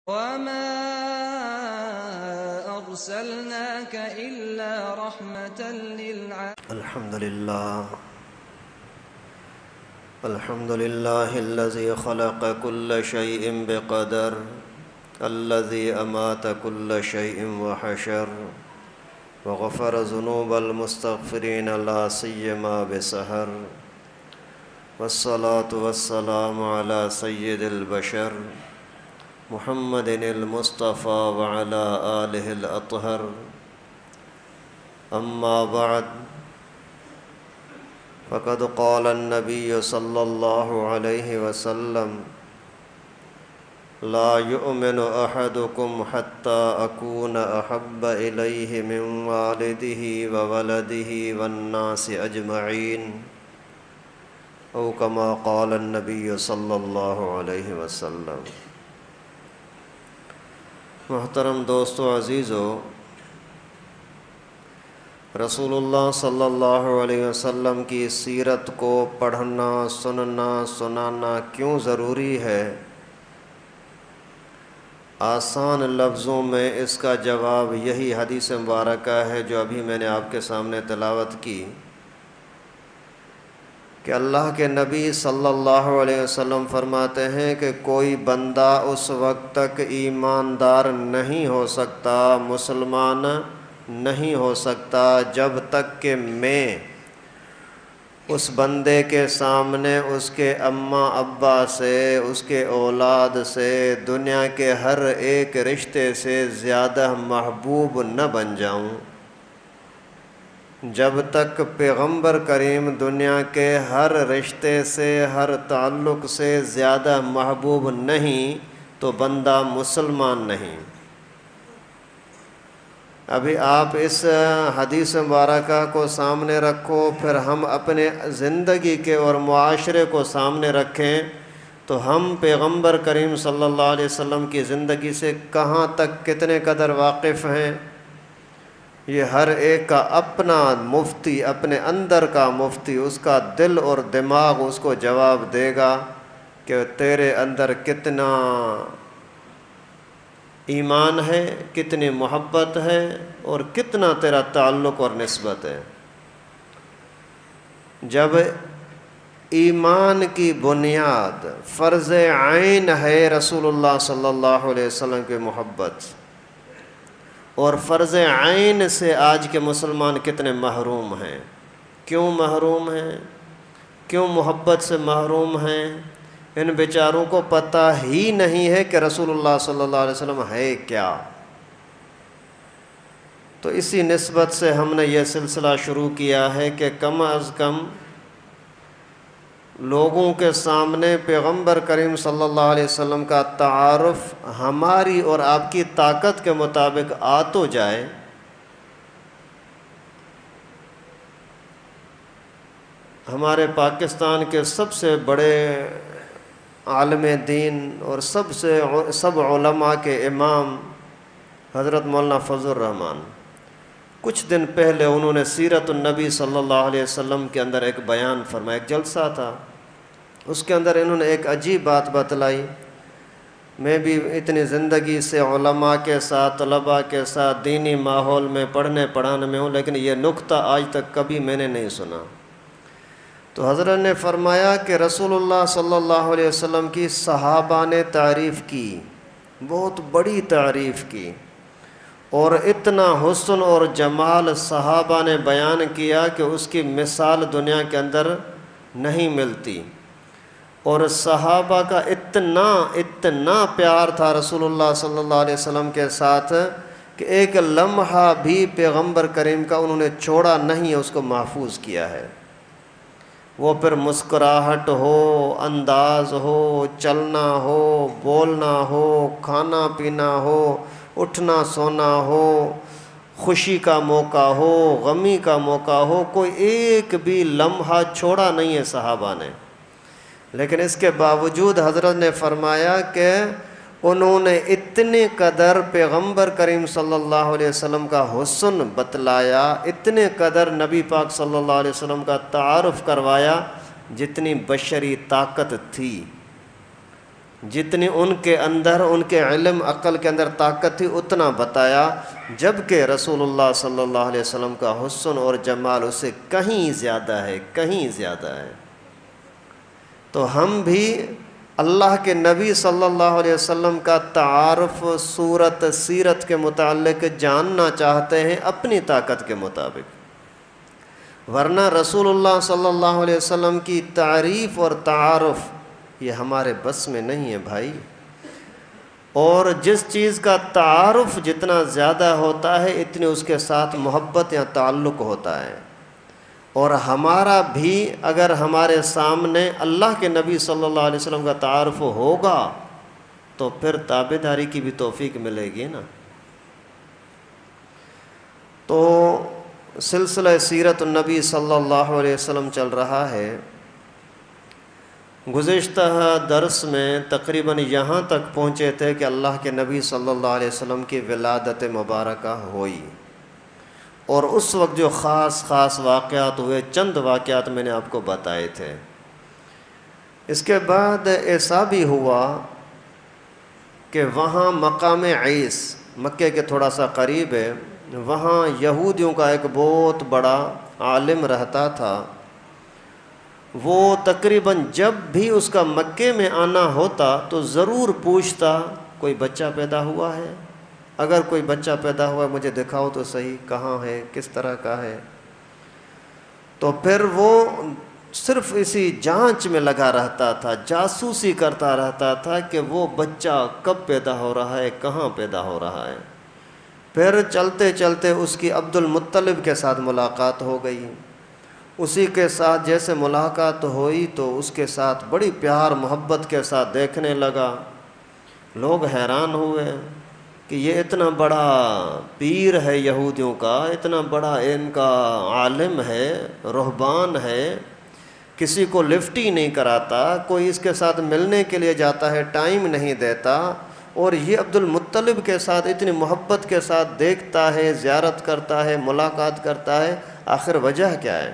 وما أرسلناك إلا رحمة للعالمين. الحمد لله الذي خلق كل شيء بقدر، الذي أمات كل شيء وحشر، وغفر ذنوب المستغفرين لا سيما بسهر، والصلاة والسلام على سيد البشر محمد المصطفى وعلى آله الأطهر. أما بعد، فقد قال النبي صلى الله عليه وسلم: لا يؤمن أحدكم حتى أكون أحب إليه من والده وولده والناس أجمعين، أو كما قال النبي صلی اللہ علیہ وسلم. محترم دوستو عزیزو، رسول اللہ صلی اللہ علیہ وسلم کی سیرت کو پڑھنا، سننا، سنانا کیوں ضروری ہے؟ آسان لفظوں میں اس کا جواب یہی حدیث مبارکہ ہے جو ابھی میں نے آپ کے سامنے تلاوت کی، کہ اللہ کے نبی صلی اللہ علیہ وسلم فرماتے ہیں کہ کوئی بندہ اس وقت تک ایماندار نہیں ہو سکتا، مسلمان نہیں ہو سکتا، جب تک کہ میں اس بندے کے سامنے اس کے اماں ابا سے، اس کے اولاد سے، دنیا کے ہر ایک رشتے سے زیادہ محبوب نہ بن جاؤں. جب تک پیغمبر کریم دنیا کے ہر رشتے سے، ہر تعلق سے زیادہ محبوب نہیں تو بندہ مسلمان نہیں. ابھی آپ اس حدیث مبارکہ کو سامنے رکھو، پھر ہم اپنے زندگی کے اور معاشرے کو سامنے رکھیں تو ہم پیغمبر کریم صلی اللہ علیہ وسلم کی زندگی سے کہاں تک کتنے قدر واقف ہیں. یہ ہر ایک کا اپنا مفتی، اپنے اندر کا مفتی، اس کا دل اور دماغ اس کو جواب دے گا کہ تیرے اندر کتنا ایمان ہے، کتنی محبت ہے اور کتنا تیرا تعلق اور نسبت ہے. جب ایمان کی بنیاد فرض عین ہے رسول اللہ صلی اللہ علیہ وسلم کی محبت، اور فرض عین سے آج کے مسلمان کتنے محروم ہیں. کیوں محروم ہیں؟ کیوں محبت سے محروم ہیں؟ ان بیچاروں کو پتہ ہی نہیں ہے کہ رسول اللہ صلی اللہ علیہ وسلم ہے کیا. تو اسی نسبت سے ہم نے یہ سلسلہ شروع کیا ہے کہ کم از کم لوگوں کے سامنے پیغمبر کریم صلی اللہ علیہ وسلم کا تعارف ہماری اور آپ کی طاقت کے مطابق آ تو جائے. ہمارے پاکستان کے سب سے بڑے عالم دین اور سب علماء کے امام حضرت مولانا فضل الرحمان، کچھ دن پہلے انہوں نے سیرت النبی صلی اللہ علیہ وسلم کے اندر ایک بیان فرمایا، ایک جلسہ تھا، اس کے اندر انہوں نے ایک عجیب بات بتلائی. میں بھی اتنی زندگی سے علماء کے ساتھ، طلباء کے ساتھ دینی ماحول میں پڑھنے پڑھانے میں ہوں، لیکن یہ نقطہ آج تک کبھی میں نے نہیں سنا. تو حضرت نے فرمایا کہ رسول اللہ صلی اللہ علیہ وسلم کی صحابہ نے تعریف کی، بہت بڑی تعریف کی، اور اتنا حسن اور جمال صحابہ نے بیان کیا کہ اس کی مثال دنیا کے اندر نہیں ملتی. اور صحابہ کا اتنا پیار تھا رسول اللہ صلی اللہ علیہ وسلم کے ساتھ کہ ایک لمحہ بھی پیغمبر کریم کا انہوں نے چھوڑا نہیں، اس کو محفوظ کیا ہے. وہ پھر مسکراہٹ ہو، انداز ہو، چلنا ہو، بولنا ہو، کھانا پینا ہو، اٹھنا سونا ہو، خوشی کا موقع ہو، غمی کا موقع ہو، کوئی ایک بھی لمحہ چھوڑا نہیں ہے صحابہ نے. لیکن اس کے باوجود حضرت نے فرمایا کہ انہوں نے اتنے قدر پیغمبر کریم صلی اللہ علیہ وسلم کا حسن بتلایا، اتنے قدر نبی پاک صلی اللہ علیہ وسلم کا تعارف کروایا جتنی بشری طاقت تھی. جتنی ان کے اندر ان کے علم عقل کے اندر طاقت تھی اتنا بتایا، جبکہ رسول اللہ صلی اللہ علیہ وسلم کا حسن اور جمال اس سے کہیں زیادہ ہے، کہیں زیادہ ہے۔ تو ہم بھی اللہ کے نبی صلی اللہ علیہ وسلم کا تعارف صورت سیرت کے متعلق جاننا چاہتے ہیں اپنی طاقت کے مطابق، ورنہ رسول اللہ صلی اللہ علیہ وسلم کی تعریف اور تعارف یہ ہمارے بس میں نہیں ہے بھائی۔ اور جس چیز کا تعارف جتنا زیادہ ہوتا ہے اتنی اس کے ساتھ محبت یا تعلق ہوتا ہے۔ اور ہمارا بھی اگر ہمارے سامنے اللہ کے نبی صلی اللہ علیہ وسلم کا تعارف ہوگا تو پھر تابعداری کی بھی توفیق ملے گی نا۔ تو سلسلہ سیرت النبی صلی اللہ علیہ وسلم چل رہا ہے۔ گزشتہ درس میں تقریباً یہاں تک پہنچے تھے کہ اللہ کے نبی صلی اللہ علیہ وسلم کی ولادت مبارکہ ہوئی، اور اس وقت جو خاص واقعات ہوئے، چند واقعات میں نے آپ کو بتائے تھے۔ اس کے بعد ایسا بھی ہوا کہ وہاں مقام عیس مکے کے تھوڑا سا قریب ہے، وہاں یہودیوں کا ایک بہت بڑا عالم رہتا تھا۔ وہ تقریباً جب بھی اس کا مکے میں آنا ہوتا تو ضرور پوچھتا کوئی بچہ پیدا ہوا ہے، اگر کوئی بچہ پیدا ہوا ہے مجھے دکھاؤ تو صحیح، کہاں ہے، کس طرح کا ہے۔ تو پھر وہ صرف اسی جانچ میں لگا رہتا تھا، جاسوسی کرتا رہتا تھا کہ وہ بچہ کب پیدا ہو رہا ہے، کہاں پیدا ہو رہا ہے۔ پھر چلتے چلتے اس کی عبد المطلب کے ساتھ ملاقات ہو گئی۔ اسی کے ساتھ جیسے ملاقات ہوئی تو اس کے ساتھ بڑی پیار محبت کے ساتھ دیکھنے لگا۔ لوگ حیران ہوئے کہ یہ اتنا بڑا پیر ہے یہودیوں کا، اتنا بڑا ان کا عالم ہے، رہبان ہے، کسی کو لفٹ ہی نہیں کراتا، کوئی اس کے ساتھ ملنے کے لیے جاتا ہے ٹائم نہیں دیتا، اور یہ عبد المطلب کے ساتھ اتنی محبت کے ساتھ دیکھتا ہے، زیارت کرتا ہے، ملاقات کرتا ہے، آخر وجہ کیا ہے؟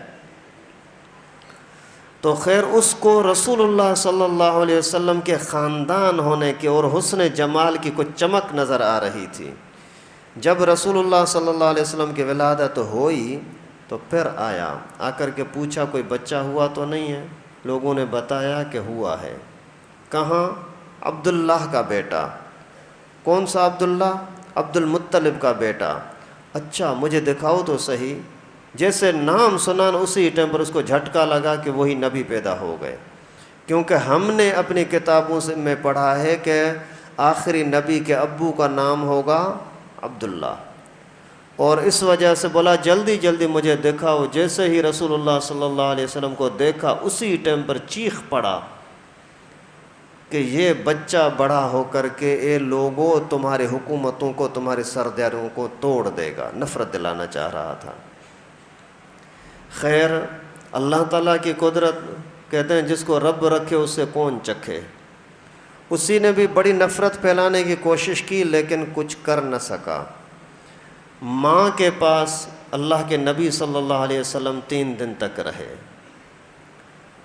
تو خیر اس کو رسول اللہ صلی اللہ علیہ وسلم کے خاندان ہونے کی اور حسن جمال کی کچھ چمک نظر آ رہی تھی۔ جب رسول اللہ صلی اللہ علیہ وسلم کی ولادت ہوئی تو پھر آ کر کے پوچھا کوئی بچہ ہوا تو نہیں ہے؟ لوگوں نے بتایا کہ ہوا ہے۔ کہاں؟ عبداللہ کا بیٹا۔ کون سا عبداللہ؟ عبد المطلب کا بیٹا۔ اچھا مجھے دکھاؤ تو صحیح۔ جیسے نام سنا اسی ٹائم پر اس کو جھٹکا لگا کہ وہی نبی پیدا ہو گئے، کیونکہ ہم نے اپنی کتابوں میں پڑھا ہے کہ آخری نبی کے ابو کا نام ہوگا عبداللہ، اور اس وجہ سے بولا جلدی جلدی مجھے دکھاؤ۔ جیسے ہی رسول اللہ صلی اللہ علیہ وسلم کو دیکھا اسی ٹائم پر چیخ پڑا کہ یہ بچہ بڑا ہو کر کے اے لوگوں تمہاری حکومتوں کو، تمہاری سرداروں کو توڑ دے گا، نفرت دلانا چاہ رہا تھا۔ خیر اللہ تعالیٰ کی قدرت، کہتے ہیں جس کو رب رکھے اس سے کون چکھے۔ اسی نے بھی بڑی نفرت پھیلانے کی کوشش کی لیکن کچھ کر نہ سکا۔ ماں کے پاس اللہ کے نبی صلی اللہ علیہ وسلم 3 دن تک رہے،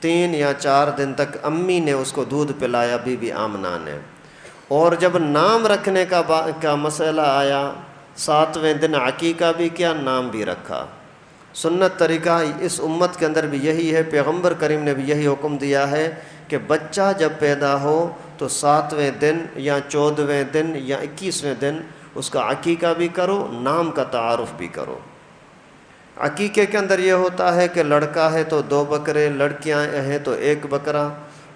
3 یا 4 دن تک امی نے اس کو دودھ پلایا، بی بی آمنہ نے۔ اور جب نام رکھنے کا مسئلہ آیا 7ویں دن عقیقہ بھی کیا، نام بھی رکھا۔ سنت طریقہ اس امت کے اندر بھی یہی ہے، پیغمبر کریم نے بھی یہی حکم دیا ہے کہ بچہ جب پیدا ہو تو 7ویں دن یا 14ویں دن یا 21ویں دن اس کا عقیقہ بھی کرو، نام کا تعارف بھی کرو۔ عقیقے کے اندر یہ ہوتا ہے کہ لڑکا ہے تو 2 بکرے، لڑکیاں ہیں تو 1 بکرا،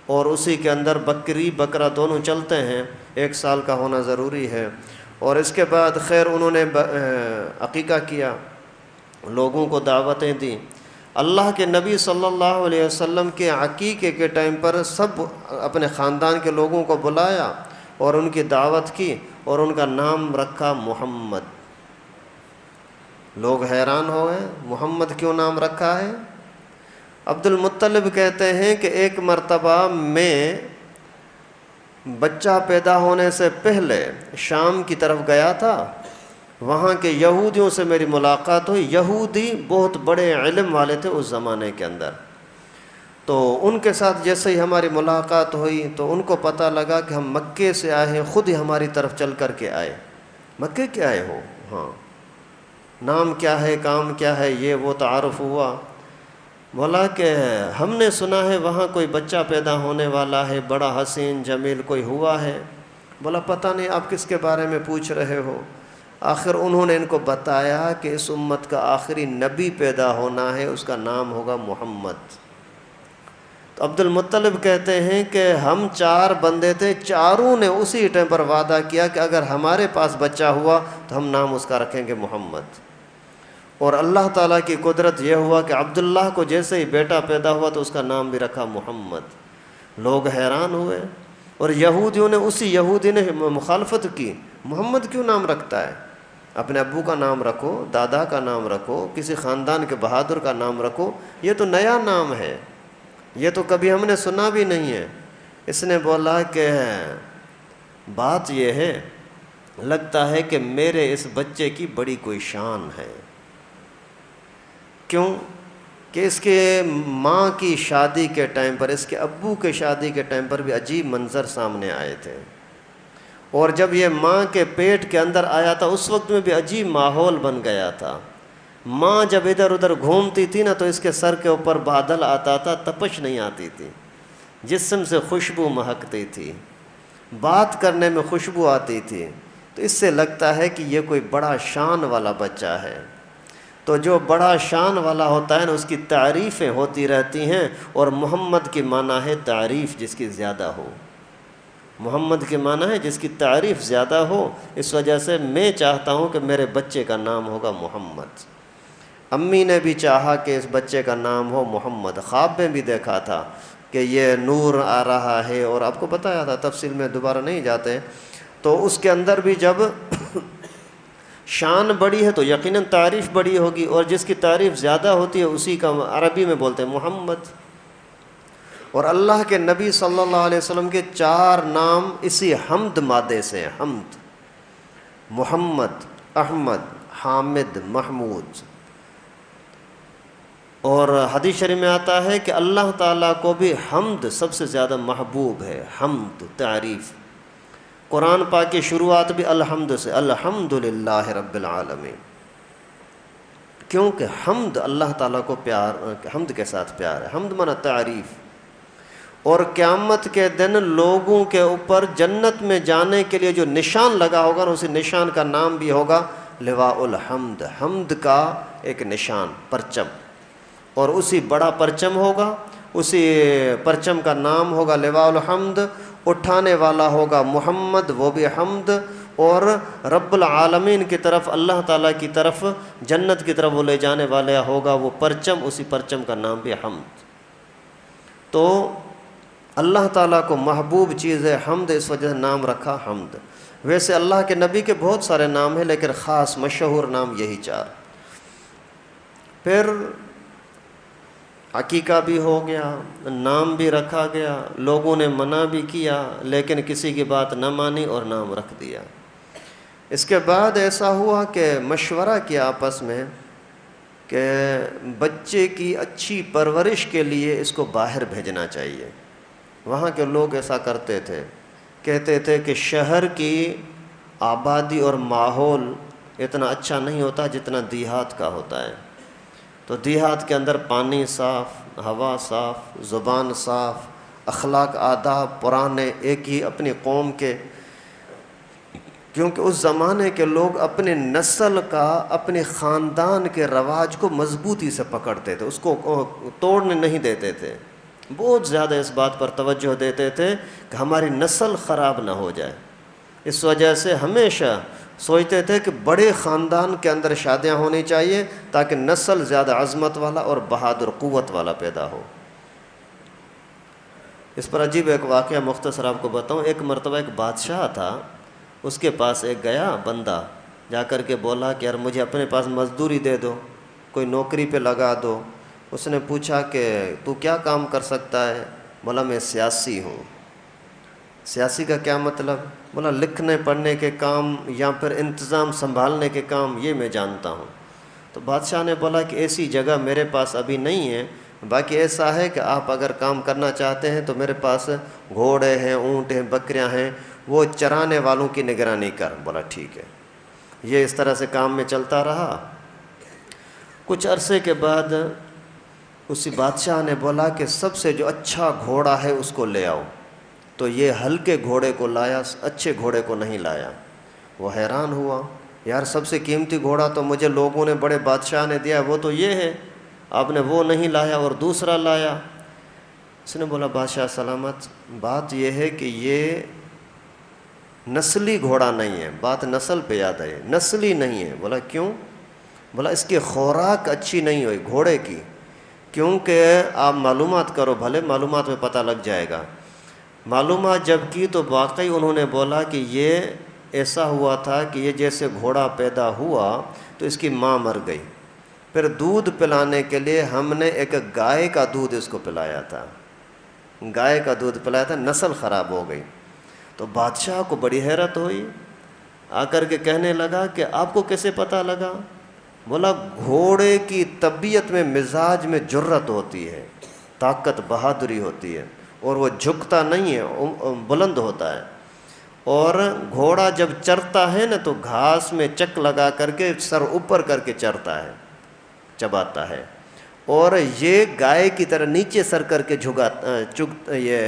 اور اسی کے اندر بکری بکرا دونوں چلتے ہیں، 1 سال کا ہونا ضروری ہے۔ اور اس کے بعد خیر انہوں نے عقیقہ کیا، لوگوں کو دعوتیں دیں۔ اللہ کے نبی صلی اللہ علیہ وسلم کے عقیقے کے ٹائم پر سب اپنے خاندان کے لوگوں کو بلایا اور ان کی دعوت کی اور ان کا نام رکھا محمد۔ لوگ حیران ہو گئے، محمد کیوں نام رکھا ہے؟ عبد المطلب کہتے ہیں کہ ایک مرتبہ میں بچہ پیدا ہونے سے پہلے شام کی طرف گیا تھا، وہاں کے یہودیوں سے میری ملاقات ہوئی۔ یہودی بہت بڑے علم والے تھے اس زمانے کے اندر، تو ان کے ساتھ جیسے ہی ہماری ملاقات ہوئی تو ان کو پتہ لگا کہ ہم مکے سے آئے ہیں، خود ہی ہماری طرف چل کر کے آئے۔ مکے کے آئے ہو؟ ہاں۔ نام کیا ہے، کام کیا ہے، یہ وہ تعارف ہوا۔ بولا کہ ہم نے سنا ہے وہاں کوئی بچہ پیدا ہونے والا ہے، بڑا حسین جمیل کوئی ہوا ہے۔ بولا پتہ نہیں آپ کس کے بارے میں پوچھ رہے ہو۔ آخر انہوں نے ان کو بتایا کہ اس امت کا آخری نبی پیدا ہونا ہے، اس کا نام ہوگا محمد۔ تو عبد المطلب کہتے ہیں کہ ہم 4 بندے تھے، چاروں نے اسی ٹائم پر وعدہ کیا کہ اگر ہمارے پاس بچہ ہوا تو ہم نام اس کا رکھیں گے محمد۔ اور اللہ تعالیٰ کی قدرت یہ ہوا کہ عبداللہ کو جیسے ہی بیٹا پیدا ہوا تو اس کا نام بھی رکھا محمد۔ لوگ حیران ہوئے، اور یہودیوں نے، اسی یہودی نے مخالفت کی، محمد کیوں نام رکھتا ہے؟ اپنے ابو کا نام رکھو، دادا کا نام رکھو، کسی خاندان کے بہادر کا نام رکھو، یہ تو نیا نام ہے، یہ تو کبھی ہم نے سنا بھی نہیں ہے۔ اس نے بولا کہ بات یہ ہے، لگتا ہے کہ میرے اس بچے کی بڑی کوئی شان ہے۔ کیوں؟ کہ اس کے ماں کی شادی کے ٹائم پر، اس کے ابو کے شادی کے ٹائم پر بھی عجیب منظر سامنے آئے تھے، اور جب یہ ماں کے پیٹ کے اندر آیا تھا اس وقت میں بھی عجیب ماحول بن گیا تھا۔ ماں جب ادھر ادھر گھومتی تھی نا تو اس کے سر کے اوپر بادل آتا تھا، تپش نہیں آتی تھی، جسم سے خوشبو مہکتی تھی، بات کرنے میں خوشبو آتی تھی۔ تو اس سے لگتا ہے کہ یہ کوئی بڑا شان والا بچہ ہے۔ تو جو بڑا شان والا ہوتا ہے نا اس کی تعریفیں ہوتی رہتی ہیں، اور محمد کی معنی ہے تعریف جس کی زیادہ ہو۔ محمد کے معنی ہے جس کی تعریف زیادہ ہو۔ اس وجہ سے میں چاہتا ہوں کہ میرے بچے کا نام ہوگا محمد۔ امی نے بھی چاہا کہ اس بچے کا نام ہو محمد، خواب میں بھی دیکھا تھا کہ یہ نور آ رہا ہے، اور آپ کو بتایا تھا، تفصیل میں دوبارہ نہیں جاتے۔ تو اس کے اندر بھی جب شان بڑی ہے تو یقیناً تعریف بڑی ہوگی، اور جس کی تعریف زیادہ ہوتی ہے اسی کا عربی میں بولتے ہیں محمد۔ اور اللہ کے نبی صلی اللہ علیہ وسلم کے 4 نام اسی حمد مادے سے ہیں، حمد، محمد، احمد، حامد، محمود۔ اور حدیث شریف میں آتا ہے کہ اللہ تعالیٰ کو بھی حمد سب سے زیادہ محبوب ہے، حمد تعریف۔ قرآن پاک کی شروعات بھی الحمد سے، الحمدللہ رب العالمین، کیونکہ حمد اللہ تعالیٰ کو پیار، حمد کے ساتھ پیار ہے۔ حمد معنی تعریف۔ اور قیامت کے دن لوگوں کے اوپر جنت میں جانے کے لیے جو نشان لگا ہوگا اسی نشان کا نام بھی ہوگا لواء الحمد، حمد کا ایک نشان، پرچم، اور اسی بڑا پرچم ہوگا، اسی پرچم کا نام ہوگا لواء الحمد، اٹھانے والا ہوگا محمد، وہ بھی حمد، اور رب العالمین کی طرف، اللہ تعالیٰ کی طرف، جنت کی طرف وہ لے جانے والا ہوگا وہ پرچم، اسی پرچم کا نام بھی حمد۔ تو اللہ تعالیٰ کو محبوب چیز ہے حمد، اس وجہ سے نام رکھا حمد۔ ویسے اللہ کے نبی کے بہت سارے نام ہیں، لیکن خاص مشہور نام یہی 4۔ پھر عقیقہ بھی ہو گیا، نام بھی رکھا گیا، لوگوں نے منع بھی کیا لیکن کسی کی بات نہ مانی اور نام رکھ دیا۔ اس کے بعد ایسا ہوا کہ مشورہ کیا آپس میں کہ بچے کی اچھی پرورش کے لیے اس کو باہر بھیجنا چاہیے۔ وہاں کے لوگ ایسا کرتے تھے، کہتے تھے کہ شہر کی آبادی اور ماحول اتنا اچھا نہیں ہوتا جتنا دیہات کا ہوتا ہے۔ تو دیہات کے اندر پانی صاف، ہوا صاف، زبان صاف، اخلاق آداب پرانے ایک ہی اپنی قوم کے، کیونکہ اس زمانے کے لوگ اپنے نسل کا، اپنے خاندان کے رواج کو مضبوطی سے پکڑتے تھے، اس کو توڑنے نہیں دیتے تھے، بہت زیادہ اس بات پر توجہ دیتے تھے کہ ہماری نسل خراب نہ ہو جائے۔ اس وجہ سے ہمیشہ سوچتے تھے کہ بڑے خاندان کے اندر شادیاں ہونی چاہیے تاکہ نسل زیادہ عظمت والا اور بہادر قوت والا پیدا ہو۔ اس پر عجیب ایک واقعہ مختصر آپ کو بتاؤں۔ ایک مرتبہ ایک بادشاہ تھا، اس کے پاس ایک گیا بندہ، جا کر کے بولا کہ یار مجھے اپنے پاس مزدوری دے دو، کوئی نوکری پہ لگا دو۔ اس نے پوچھا کہ تو کیا کام کر سکتا ہے؟ بولا میں سیاسی ہوں۔ سیاسی کا کیا مطلب؟ بولا لکھنے پڑھنے کے کام یا پھر انتظام سنبھالنے کے کام یہ میں جانتا ہوں۔ تو بادشاہ نے بولا کہ ایسی جگہ میرے پاس ابھی نہیں ہے، باقی ایسا ہے کہ آپ اگر کام کرنا چاہتے ہیں تو میرے پاس گھوڑے ہیں، اونٹ ہیں، بکریاں ہیں، وہ چرانے والوں کی نگرانی کر۔ بولا ٹھیک ہے۔ یہ اس طرح سے کام میں چلتا رہا۔ کچھ عرصے کے بعد اسی بادشاہ نے بولا کہ سب سے جو اچھا گھوڑا ہے اس کو لے آؤ، تو یہ ہلکے گھوڑے کو لایا، اچھے گھوڑے کو نہیں لایا۔ وہ حیران ہوا، یار سب سے قیمتی گھوڑا تو مجھے لوگوں نے، بڑے بادشاہ نے دیا، وہ تو یہ ہے، آپ نے وہ نہیں لایا اور دوسرا لایا۔ اس نے بولا بادشاہ سلامت، بات یہ ہے کہ یہ نسلی گھوڑا نہیں ہے، بات نسل پہ یاد ہے، نسلی نہیں ہے۔ بولا کیوں؟ بولا اس کی خوراک اچھی نہیں ہوئی گھوڑے کی، کیونکہ آپ معلومات کرو، بھلے معلومات میں پتہ لگ جائے گا۔ معلومات جب کی تو واقعی انہوں نے بولا کہ یہ ایسا ہوا تھا کہ یہ جیسے گھوڑا پیدا ہوا تو اس کی ماں مر گئی، پھر دودھ پلانے کے لیے ہم نے ایک گائے کا دودھ اس کو پلایا تھا، گائے کا دودھ پلایا تھا، نسل خراب ہو گئی۔ تو بادشاہ کو بڑی حیرت ہوئی، آ کر کے کہنے لگا کہ آپ کو کیسے پتہ لگا؟ بولا گھوڑے کی طبیعت میں، مزاج میں جرت ہوتی ہے، طاقت، بہادری ہوتی ہے، اور وہ جھکتا نہیں ہے، بلند ہوتا ہے۔ اور گھوڑا جب چرتا ہے نا تو گھاس میں چک لگا کر کے سر اوپر کر کے چرتا ہے، چباتا ہے، اور یہ گائے کی طرح نیچے سر کر کے یہ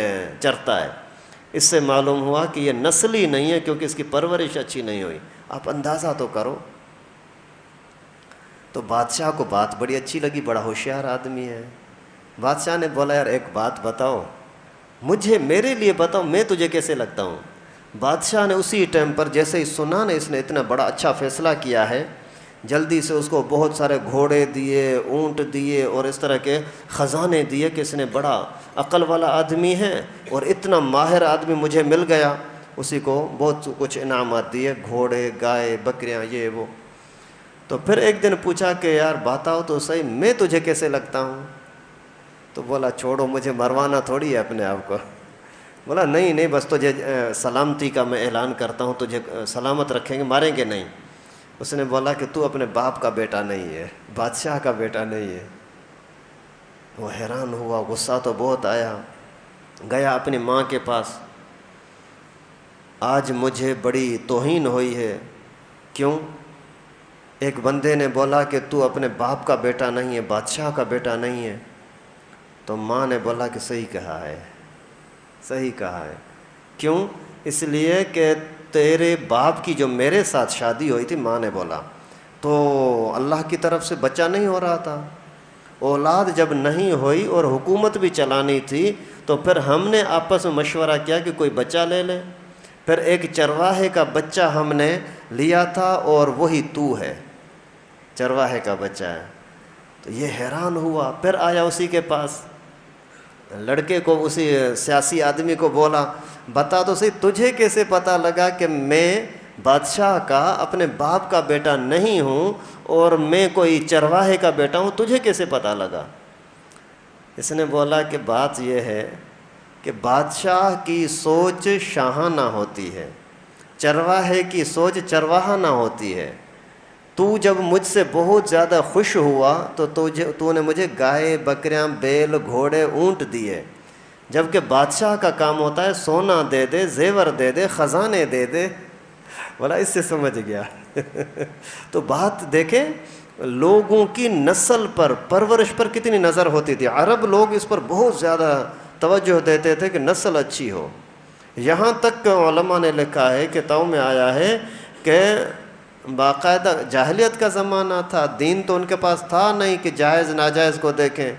چرتا ہے۔ اس سے معلوم ہوا کہ یہ نسلی نہیں ہے، کیونکہ اس کی پرورش اچھی نہیں ہوئی۔ آپ اندازہ تو کرو۔ تو بادشاہ کو بات بڑی اچھی لگی، بڑا ہوشیار آدمی ہے۔ بادشاہ نے بولا یار ایک بات بتاؤ مجھے، میرے لیے بتاؤ، میں تجھے کیسے لگتا ہوں؟ بادشاہ نے اسی ٹائم پر جیسے ہی سنا نا اس نے اتنا بڑا اچھا فیصلہ کیا ہے، جلدی سے اس کو بہت سارے گھوڑے دیے، اونٹ دیے، اور اس طرح کے خزانے دیے کہ اس نے بڑا عقل والا آدمی ہے اور اتنا ماہر آدمی مجھے مل گیا۔ اسی کو بہت کچھ انعامات دیے، گھوڑے، گائے، بکریاں، یہ وہ۔ تو پھر ایک دن پوچھا کہ یار بتاؤ تو صحیح، میں تجھے کیسے لگتا ہوں؟ تو بولا چھوڑو، مجھے مروانا تھوڑی ہے اپنے آپ کو۔ بولا نہیں بس تجھے سلامتی کا میں اعلان کرتا ہوں، تجھے سلامت رکھیں گے، ماریں گے نہیں۔ اس نے بولا کہ تو اپنے باپ کا بیٹا نہیں ہے، بادشاہ کا بیٹا نہیں ہے۔ وہ حیران ہوا، غصہ تو بہت آیا، گیا اپنی ماں کے پاس، آج مجھے بڑی توہین ہوئی ہے۔ کیوں؟ ایک بندے نے بولا کہ تو اپنے باپ کا بیٹا نہیں ہے، بادشاہ کا بیٹا نہیں ہے۔ تو ماں نے بولا کہ صحیح کہا ہے، صحیح کہا ہے۔ کیوں؟ اس لیے کہ تیرے باپ کی جو میرے ساتھ شادی ہوئی تھی، ماں نے بولا، تو اللہ کی طرف سے بچہ نہیں ہو رہا تھا، اولاد جب نہیں ہوئی اور حکومت بھی چلانی تھی، تو پھر ہم نے آپس میں مشورہ کیا کہ کوئی بچہ لے لے۔ پھر ایک چرواہے کا بچہ ہم نے لیا تھا، اور وہی تو ہے، چرواہے کا بچہ ہے۔ تو یہ حیران ہوا، پھر آیا اسی کے پاس، لڑکے کو، اسی سیاسی آدمی کو بولا بتا تو صحیح، تجھے کیسے پتہ لگا کہ میں بادشاہ کا اپنے باپ کا بیٹا نہیں ہوں اور میں کوئی چرواہے کا بیٹا ہوں، تجھے کیسے پتہ لگا؟ اس نے بولا کہ بات یہ ہے کہ بادشاہ کی سوچ شاہانہ ہوتی ہے، چرواہے کی سوچ چرواہانہ ہوتی ہے۔ تو جب مجھ سے بہت زیادہ خوش ہوا تو نے مجھے گائے، بکریاں، بیل، گھوڑے، اونٹ دیے، جبکہ بادشاہ کا کام ہوتا ہے سونا دے دے، زیور دے دے، خزانے دے دے۔ بولا اس سے سمجھ گیا۔ تو بات دیکھیں، لوگوں کی نسل پر، پرورش پر کتنی نظر ہوتی تھی۔ عرب لوگ اس پر بہت زیادہ توجہ دیتے تھے کہ نسل اچھی ہو۔ یہاں تک کہ علماء نے لکھا ہے، کتابوں میں آیا ہے کہ باقاعدہ جاہلیت کا زمانہ تھا، دین تو ان کے پاس تھا نہیں کہ جائز ناجائز کو دیکھیں،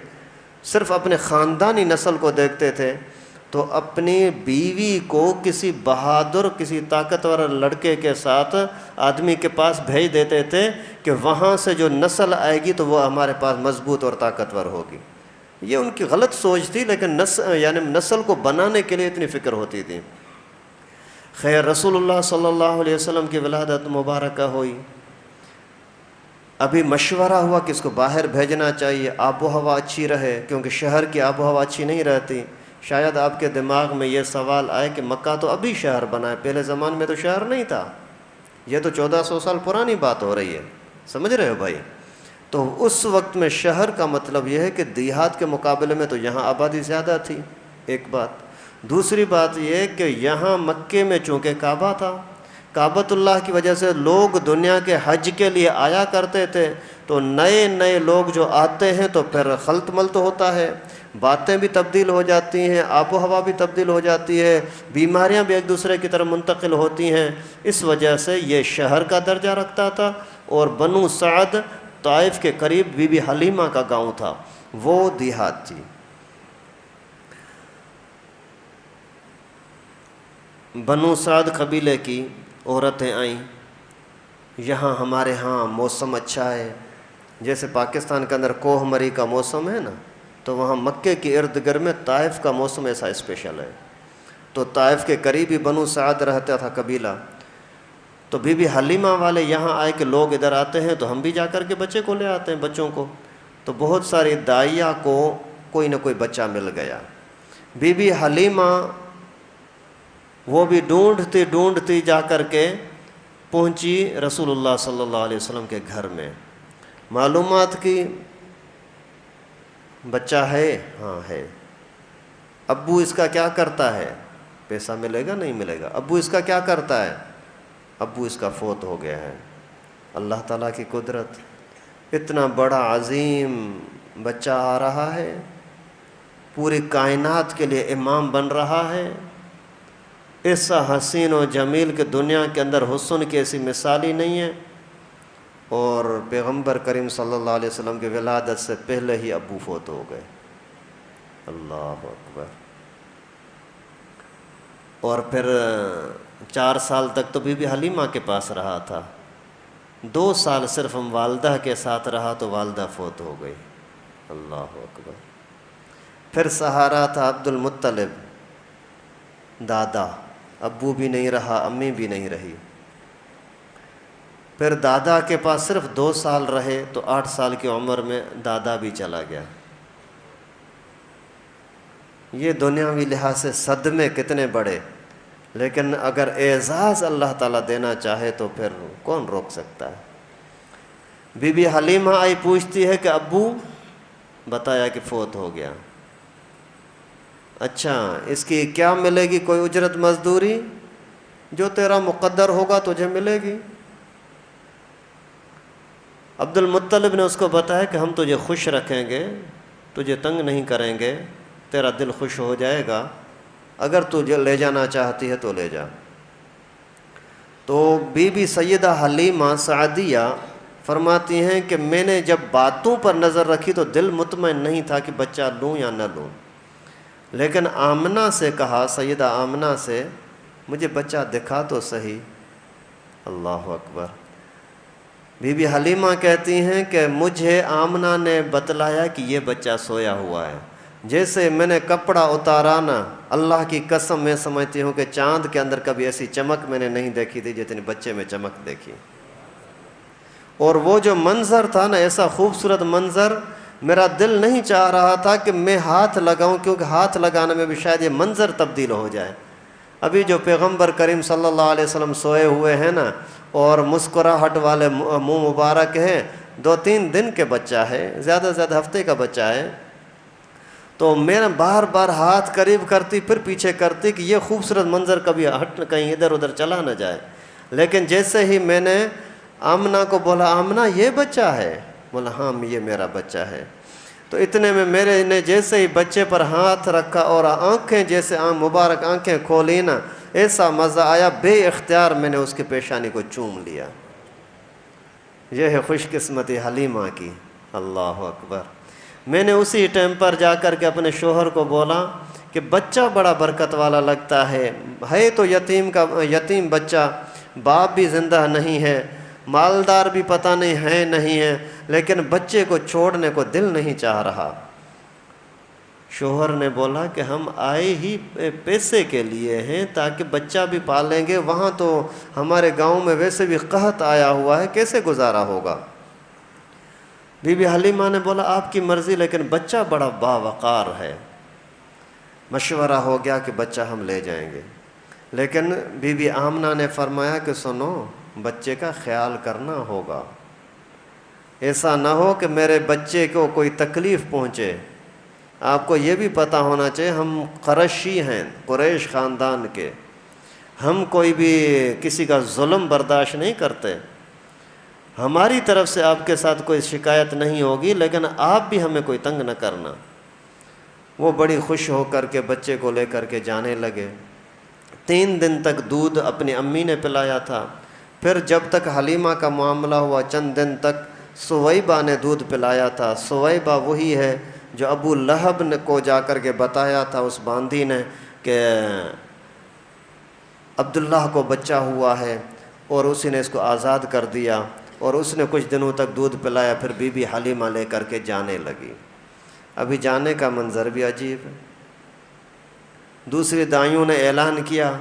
صرف اپنے خاندانی نسل کو دیکھتے تھے۔ تو اپنی بیوی کو کسی بہادر، کسی طاقتور لڑکے کے ساتھ، آدمی کے پاس بھیج دیتے تھے کہ وہاں سے جو نسل آئے گی تو وہ ہمارے پاس مضبوط اور طاقتور ہوگی۔ یہ ان کی غلط سوچ تھی، لیکن نسل کو بنانے کے لیے اتنی فکر ہوتی تھی۔ خیر، رسول اللہ صلی اللہ علیہ وسلم کی ولادت مبارکہ ہوئی، ابھی مشورہ ہوا کہ اس کو باہر بھیجنا چاہیے، آب و ہوا اچھی رہے، کیونکہ شہر کی آب و ہوا اچھی نہیں رہتی۔ شاید آپ کے دماغ میں یہ سوال آئے کہ مکہ تو ابھی شہر بنا ہے، پہلے زمان میں تو شہر نہیں تھا، یہ تو 1400 سال پرانی بات ہو رہی ہے، سمجھ رہے ہو بھائی؟ تو اس وقت میں شہر کا مطلب یہ ہے کہ دیہات کے مقابلے میں تو یہاں آبادی زیادہ تھی، ایک بات۔ دوسری بات یہ کہ یہاں مکے میں چونکہ کعبہ تھا، کعبۃ اللہ کی وجہ سے لوگ دنیا کے حج کے لیے آیا کرتے تھے، تو نئے نئے لوگ جو آتے ہیں تو پھر خلط ملط ہوتا ہے، باتیں بھی تبدیل ہو جاتی ہیں، آب و ہوا بھی تبدیل ہو جاتی ہے، بیماریاں بھی ایک دوسرے کی طرف منتقل ہوتی ہیں۔ اس وجہ سے یہ شہر کا درجہ رکھتا تھا، اور بنو سعد طائف کے قریب بی بی حلیمہ کا گاؤں تھا، وہ دیہات تھی۔ بنو سعد قبیلے کی عورتیں آئیں، یہاں ہمارے ہاں موسم اچھا ہے، جیسے پاکستان کے اندر کوہ مری کا موسم ہے نا، تو وہاں مکے کے ارد گرد میں طائف کا موسم ایسا اسپیشل ہے۔ تو طائف کے قریب ہی بنو سعد رہتا تھا قبیلہ، تو بی بی حلیمہ والے یہاں آئے کہ لوگ ادھر آتے ہیں تو ہم بھی جا کر کے بچے کو لے آتے ہیں، بچوں کو۔ تو بہت ساری داعیہ کو کوئی نہ کوئی بچہ مل گیا۔ بی بی حلیمہ وہ بھی ڈھونڈتی ڈھونڈتی جا کر کے پہنچی رسول اللہ صلی اللہ علیہ وسلم کے گھر میں، معلومات کی، بچہ ہے؟ ہاں ہے۔ ابو اس کا کیا کرتا ہے؟ پیسہ ملے گا؟ نہیں ملے گا۔ ابو اس کا کیا کرتا ہے؟ ابو اس کا فوت ہو گیا ہے۔ اللہ تعالیٰ کی قدرت، اتنا بڑا عظیم بچہ آ رہا ہے، پوری کائنات کے لیے امام بن رہا ہے، ایسا حسین و جمیل کہ دنیا کے اندر حسن کی ایسی مثال ہی نہیں ہے، اور پیغمبر کریم صلی اللہ علیہ وسلم کی ولادت سے پہلے ہی ابو فوت ہو گئے۔ اللہ اکبر۔ اور پھر 4 سال تک تو بی بی حلیمہ کے پاس رہا تھا، 2 سال صرف ہم والدہ کے ساتھ رہا تو والدہ فوت ہو گئی۔ اللہ اکبر۔ پھر سہارا تھا عبد المطلب، دادا، ابو بھی نہیں رہا، امی بھی نہیں رہی۔ پھر دادا کے پاس صرف 2 سال رہے تو 8 سال کی عمر میں دادا بھی چلا گیا۔ یہ دنیاوی لحاظ سے صدمے کتنے بڑے، لیکن اگر اعزاز اللہ تعالیٰ دینا چاہے تو پھر کون روک سکتا ہے۔ بی بی حلیمہ آئی، پوچھتی ہے کہ ابو؟ بتایا کہ فوت ہو گیا۔ اچھا، اس کی کیا ملے گی؟ کوئی اجرت مزدوری؟ جو تیرا مقدر ہوگا تجھے ملے گی۔ عبد المطلب نے اس کو بتایا کہ ہم تجھے خوش رکھیں گے، تجھے تنگ نہیں کریں گے، تیرا دل خوش ہو جائے گا، اگر تجھے لے جانا چاہتی ہے تو لے جا۔ تو بی بی سیدہ حلیمہ سعدیہ فرماتی ہیں کہ میں نے جب باتوں پر نظر رکھی تو دل مطمئن نہیں تھا کہ بچہ لوں یا نہ لوں، لیکن آمنہ سے کہا، سیدہ آمنہ سے، مجھے بچہ دکھا تو صحیح۔ اللہ اکبر۔ بی بی حلیمہ کہتی ہیں کہ مجھے آمنہ نے بتلایا کہ یہ بچہ سویا ہوا ہے، جیسے میں نے کپڑا اتارا نا، اللہ کی قسم میں سمجھتی ہوں کہ چاند کے اندر کبھی ایسی چمک میں نے نہیں دیکھی تھی جتنی بچے میں چمک دیکھی۔ اور وہ جو منظر تھا نا، ایسا خوبصورت منظر، میرا دل نہیں چاہ رہا تھا کہ میں ہاتھ لگاؤں، کیونکہ ہاتھ لگانے میں بھی شاید یہ منظر تبدیل ہو جائے۔ ابھی جو پیغمبر کریم صلی اللہ علیہ وسلم سوئے ہوئے ہیں نا، اور مسکراہٹ والے منہ مبارک ہے، 2-3 دن کے بچہ ہے، زیادہ سے زیادہ ہفتے کا بچہ ہے، تو میں بار بار ہاتھ قریب کرتی پھر پیچھے کرتی کہ یہ خوبصورت منظر کبھی ہٹ کہیں ادھر ادھر چلا نہ جائے۔ لیکن جیسے ہی میں نے آمنہ کو بولا، آمنہ یہ بچہ ہے؟ بولا ہاں یہ میرا بچہ ہے۔ تو اتنے میں میرے نے جیسے ہی بچے پر ہاتھ رکھا اور آنکھیں جیسے مبارک آنکھیں کھولی نا، ایسا مزہ آیا، بے اختیار میں نے اس کی پیشانی کو چوم لیا۔ یہ ہے خوش قسمتی حلیمہ کی۔ اللہ اکبر۔ میں نے اسی ٹائم پر جا کر کے اپنے شوہر کو بولا کہ بچہ بڑا برکت والا لگتا ہے تو یتیم بچہ، باپ بھی زندہ نہیں ہے، مالدار بھی پتہ نہیں ہے، لیکن بچے کو چھوڑنے کو دل نہیں چاہ رہا۔ شوہر نے بولا کہ ہم آئے ہی پیسے کے لیے ہیں تاکہ بچہ بھی پالیں گے، وہاں تو ہمارے گاؤں میں ویسے بھی قحط آیا ہوا ہے، کیسے گزارا ہوگا؟ بی بی حلیمہ نے بولا آپ کی مرضی، لیکن بچہ بڑا باوقار ہے۔ مشورہ ہو گیا کہ بچہ ہم لے جائیں گے، لیکن بی بی آمنہ نے فرمایا کہ سنو، بچے کا خیال کرنا ہوگا، ایسا نہ ہو کہ میرے بچے کو کوئی تکلیف پہنچے۔ آپ کو یہ بھی پتہ ہونا چاہیے ہم قرشی ہیں، قریش خاندان کے، ہم کوئی بھی کسی کا ظلم برداشت نہیں کرتے۔ ہماری طرف سے آپ کے ساتھ کوئی شکایت نہیں ہوگی، لیکن آپ بھی ہمیں کوئی تنگ نہ کرنا۔ وہ بڑی خوش ہو کر کے بچے کو لے کر کے جانے لگے۔ 3 دن تک دودھ اپنی امی نے پلایا تھا۔ پھر جب تک حلیمہ کا معاملہ ہوا، چند دن تک سویبہ نے دودھ پلایا تھا۔ سویبہ وہی ہے جو ابو لہب نے کو جا کر کے بتایا تھا اس باندھی نے کہ عبداللہ کو بچہ ہوا ہے، اور اسی نے اس کو آزاد کر دیا، اور اس نے کچھ دنوں تک دودھ پلایا۔ پھر بی بی حلیمہ لے کر کے جانے لگی۔ ابھی جانے کا منظر بھی عجیب ہے۔ دوسری دائیوں نے اعلان کیا،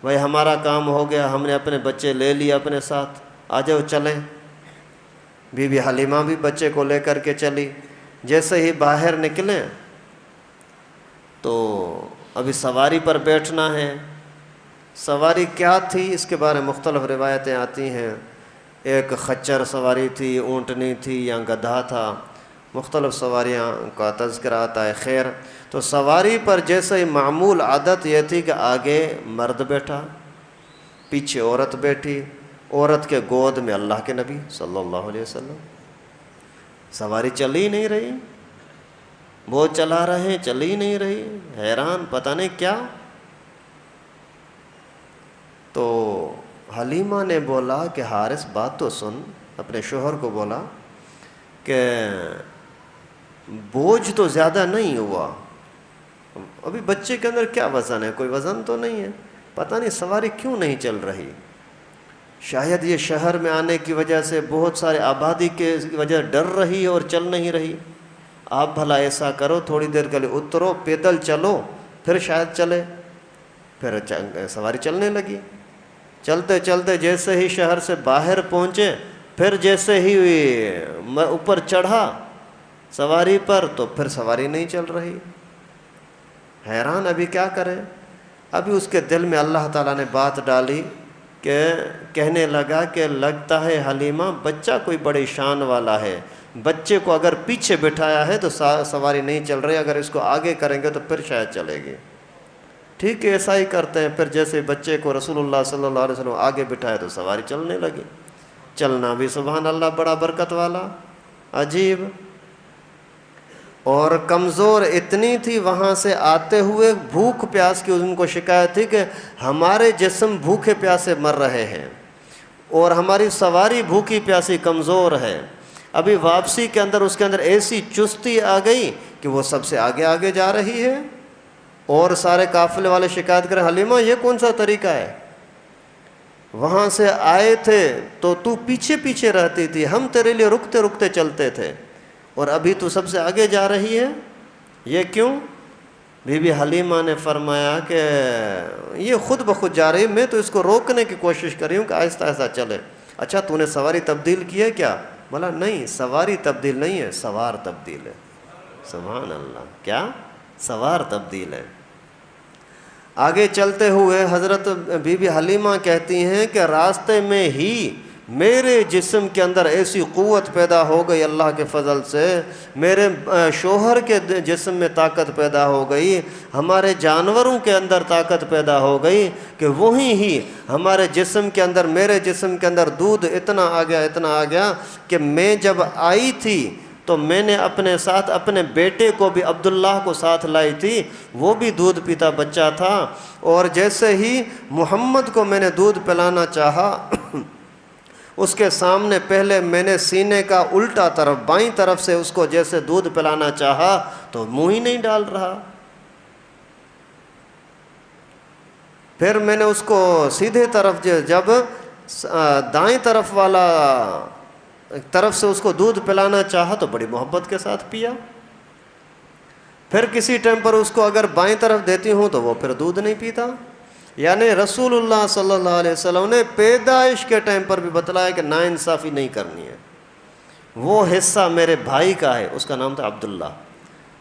بھائی ہمارا کام ہو گیا، ہم نے اپنے بچے لے لیے اپنے ساتھ، آ جاؤ چلیں۔ بی بی حلیمہ بھی بچے کو لے کر کے چلی۔ جیسے ہی باہر نکلیں تو ابھی سواری پر بیٹھنا ہے۔ سواری کیا تھی اس کے بارے میں مختلف روایتیں آتی ہیں۔ ایک خچر سواری تھی، اونٹنی تھی، یا گدھا تھا، مختلف سواریاں کا تذکرہ آتا ہے۔ خیر، تو سواری پر جیسے ہی معمول عادت یہ تھی کہ آگے مرد بیٹھا، پیچھے عورت بیٹھی، عورت کے گود میں اللہ کے نبی صلی اللہ علیہ وسلم۔ سواری چل ہی نہیں رہی، وہ چلا رہے چل ہی نہیں رہی، حیران پتہ نہیں کیا۔ تو حلیمہ نے بولا کہ حارث بات تو سن، اپنے شوہر کو بولا کہ بوجھ تو زیادہ نہیں ہوا، ابھی بچے کے اندر کیا وزن ہے، کوئی وزن تو نہیں ہے، پتہ نہیں سواری کیوں نہیں چل رہی۔ شاید یہ شہر میں آنے کی وجہ سے بہت سارے آبادی کے وجہ ڈر رہی ہے اور چل نہیں رہی۔ آپ بھلا ایسا کرو، تھوڑی دیر کے لیے اترو، پیدل چلو، پھر شاید چلے۔ پھر سواری چلنے لگی۔ چلتے چلتے جیسے ہی شہر سے باہر پہنچے، پھر جیسے ہی اوپر چڑھا سواری پر تو پھر سواری نہیں چل رہی۔ حیران ابھی کیا کرے۔ ابھی اس کے دل میں اللہ تعالیٰ نے بات ڈالی کہ کہنے لگا کہ لگتا ہے حلیمہ بچہ کوئی بڑی شان والا ہے، بچے کو اگر پیچھے بٹھایا ہے تو سواری نہیں چل رہی، اگر اس کو آگے کریں گے تو پھر شاید چلے گی۔ ٹھیک ہے، ایسا ہی کرتے ہیں۔ پھر جیسے بچے کو رسول اللہ صلی اللہ علیہ وسلم آگے بٹھائے تو سواری چلنے لگی۔ چلنا بھی سبحان اللہ بڑا برکت والا، عجیب۔ اور کمزور اتنی تھی، وہاں سے آتے ہوئے بھوک پیاس کی ان کو شکایت تھی کہ ہمارے جسم بھوکے پیاسے مر رہے ہیں، اور ہماری سواری بھوکی پیاسی کمزور ہے۔ ابھی واپسی کے اندر اس کے اندر ایسی چستی آ گئی کہ وہ سب سے آگے آگے جا رہی ہے، اور سارے قافلے والے شکایت کریں، حلیمہ یہ کون سا طریقہ ہے، وہاں سے آئے تھے تو تو پیچھے پیچھے رہتی تھی، ہم تیرے لیے رکتے رکتے چلتے تھے، اور ابھی تو سب سے آگے جا رہی ہے، یہ کیوں؟ بی بی حلیمہ نے فرمایا کہ یہ خود بخود جا رہی، میں تو اس کو روکنے کی کوشش کر رہی ہوں کہ آہستہ آہستہ چلے۔ اچھا تو نے سواری تبدیل کی ہے کیا؟ بولا نہیں، سواری تبدیل نہیں ہے، سوار تبدیل ہے۔ سبحان اللہ، کیا؟ سوار تبدیل ہے۔ آگے چلتے ہوئے حضرت بی بی حلیمہ کہتی ہیں کہ راستے میں ہی میرے جسم کے اندر ایسی قوت پیدا ہو گئی اللہ کے فضل سے، میرے شوہر کے جسم میں طاقت پیدا ہو گئی، ہمارے جانوروں کے اندر طاقت پیدا ہو گئی کہ وہیں ہی ہمارے جسم کے اندر، میرے جسم کے اندر دودھ اتنا آ گیا کہ میں جب آئی تھی تو میں نے اپنے ساتھ اپنے بیٹے کو بھی عبداللہ کو ساتھ لائی تھی، وہ بھی دودھ پیتا بچہ تھا، اور جیسے ہی محمد کو میں نے دودھ پلانا چاہا اس کے سامنے پہلے میں نے سینے کا الٹا طرف بائیں طرف سے اس کو جیسے دودھ پلانا چاہا تو منہ ہی نہیں ڈال رہا، پھر میں نے اس کو سیدھے طرف جب دائیں طرف والا طرف سے اس کو دودھ پلانا چاہا تو بڑی محبت کے ساتھ پیا، پھر کسی ٹائم پر اس کو اگر بائیں طرف دیتی ہوں تو وہ پھر دودھ نہیں پیتا۔ یعنی رسول اللہ صلی اللہ علیہ وسلم نے پیدائش کے ٹائم پر بھی بتلایا کہ ناانصافی نہیں کرنی ہے۔ وہ حصہ میرے بھائی کا ہے، اس کا نام تھا عبداللہ،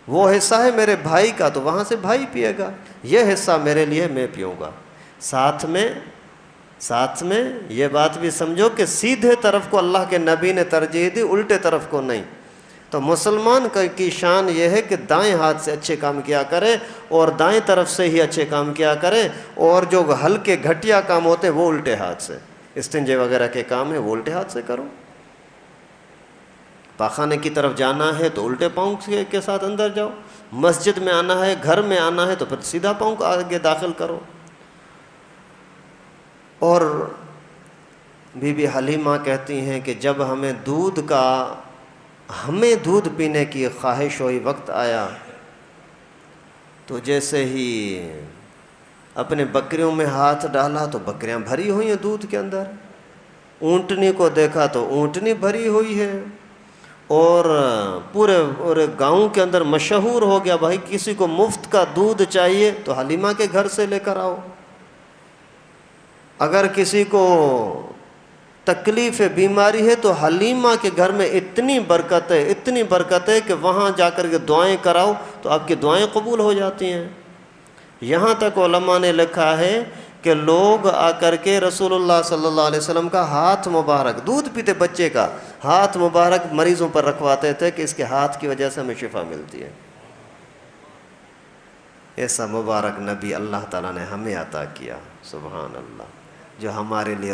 وہ حصہ ہے میرے بھائی کا تو وہاں سے بھائی پیے گا، یہ حصہ میرے لیے میں پیوں گا۔ ساتھ میں ساتھ میں یہ بات بھی سمجھو کہ سیدھے طرف کو اللہ کے نبی نے ترجیح دی، الٹے طرف کو نہیں۔ تو مسلمان کی شان یہ ہے کہ دائیں ہاتھ سے اچھے کام کیا کرے اور دائیں طرف سے ہی اچھے کام کیا کرے، اور جو ہلکے گھٹیا کام ہوتے ہیں وہ الٹے ہاتھ سے، استنجے وغیرہ کے کام ہیں وہ الٹے ہاتھ سے کرو۔ پاخانے کی طرف جانا ہے تو الٹے پاؤں کے ساتھ اندر جاؤ، مسجد میں آنا ہے، گھر میں آنا ہے تو پھر سیدھا پاؤں کو آگے داخل کرو۔ اور بی بی حلیمہ کہتی ہیں کہ جب ہمیں دودھ پینے کی خواہش ہوئی، وقت آیا، تو جیسے ہی اپنے بکریوں میں ہاتھ ڈالا تو بکریاں بھری ہوئی ہیں دودھ کے اندر، اونٹنی کو دیکھا تو اونٹنی بھری ہوئی ہے، اور پورے گاؤں کے اندر مشہور ہو گیا، بھائی کسی کو مفت کا دودھ چاہیے تو حلیمہ کے گھر سے لے کر آؤ، اگر کسی کو تکلیف بیماری ہے تو حلیمہ کے گھر میں اتنی برکت ہے کہ وہاں جا کر کے دعائیں کراؤ تو آپ کی دعائیں قبول ہو جاتی ہیں۔ یہاں تک علماء نے لکھا ہے کہ لوگ آ کر کے رسول اللہ صلی اللہ علیہ وسلم کا ہاتھ مبارک، دودھ پیتے بچے کا ہاتھ مبارک مریضوں پر رکھواتے تھے کہ اس کے ہاتھ کی وجہ سے ہمیں شفا ملتی ہے۔ ایسا مبارک نبی اللہ تعالیٰ نے ہمیں عطا کیا، سبحان اللہ، جو ہمارے لیے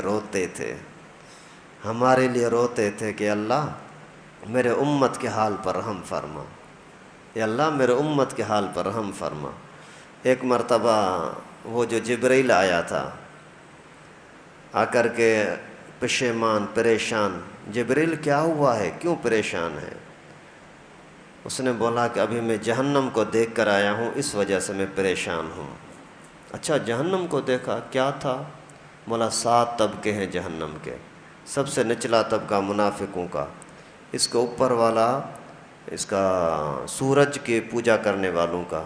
روتے تھے کہ اللہ میرے امت کے حال پر رحم فرما، یا اللہ میرے امت کے حال پر رحم فرما۔ ایک مرتبہ وہ جو جبرائیل آیا تھا، آ کر کے پشیمان پریشان، جبرائیل کیا ہوا ہے، کیوں پریشان ہے؟ اس نے بولا کہ ابھی میں جہنم کو دیکھ کر آیا ہوں، اس وجہ سے میں پریشان ہوں۔ اچھا جہنم کو دیکھا، کیا تھا؟ بولا 7 طبقے ہیں جہنم کے، سب سے نچلا طبقہ منافقوں کا، اس کے اوپر والا اس کا سورج کے پوجا کرنے والوں کا،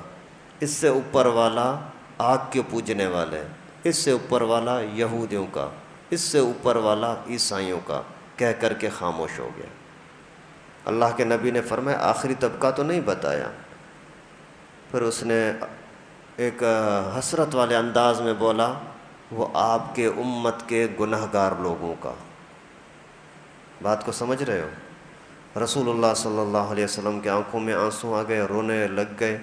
اس سے اوپر والا آگ کے پوجنے والے، اس سے اوپر والا یہودیوں کا، اس سے اوپر والا عیسائیوں کا، کہہ کر کے خاموش ہو گیا۔ اللہ کے نبی نے فرمایا آخری طبقہ تو نہیں بتایا۔ پھر اس نے ایک حسرت والے انداز میں بولا وہ آپ کے امت کے گنہگار لوگوں کا۔ بات کو سمجھ رہے ہو؟ رسول اللہ صلی اللہ علیہ وسلم کے آنکھوں میں آنسو آ گئے، رونے لگ گئے۔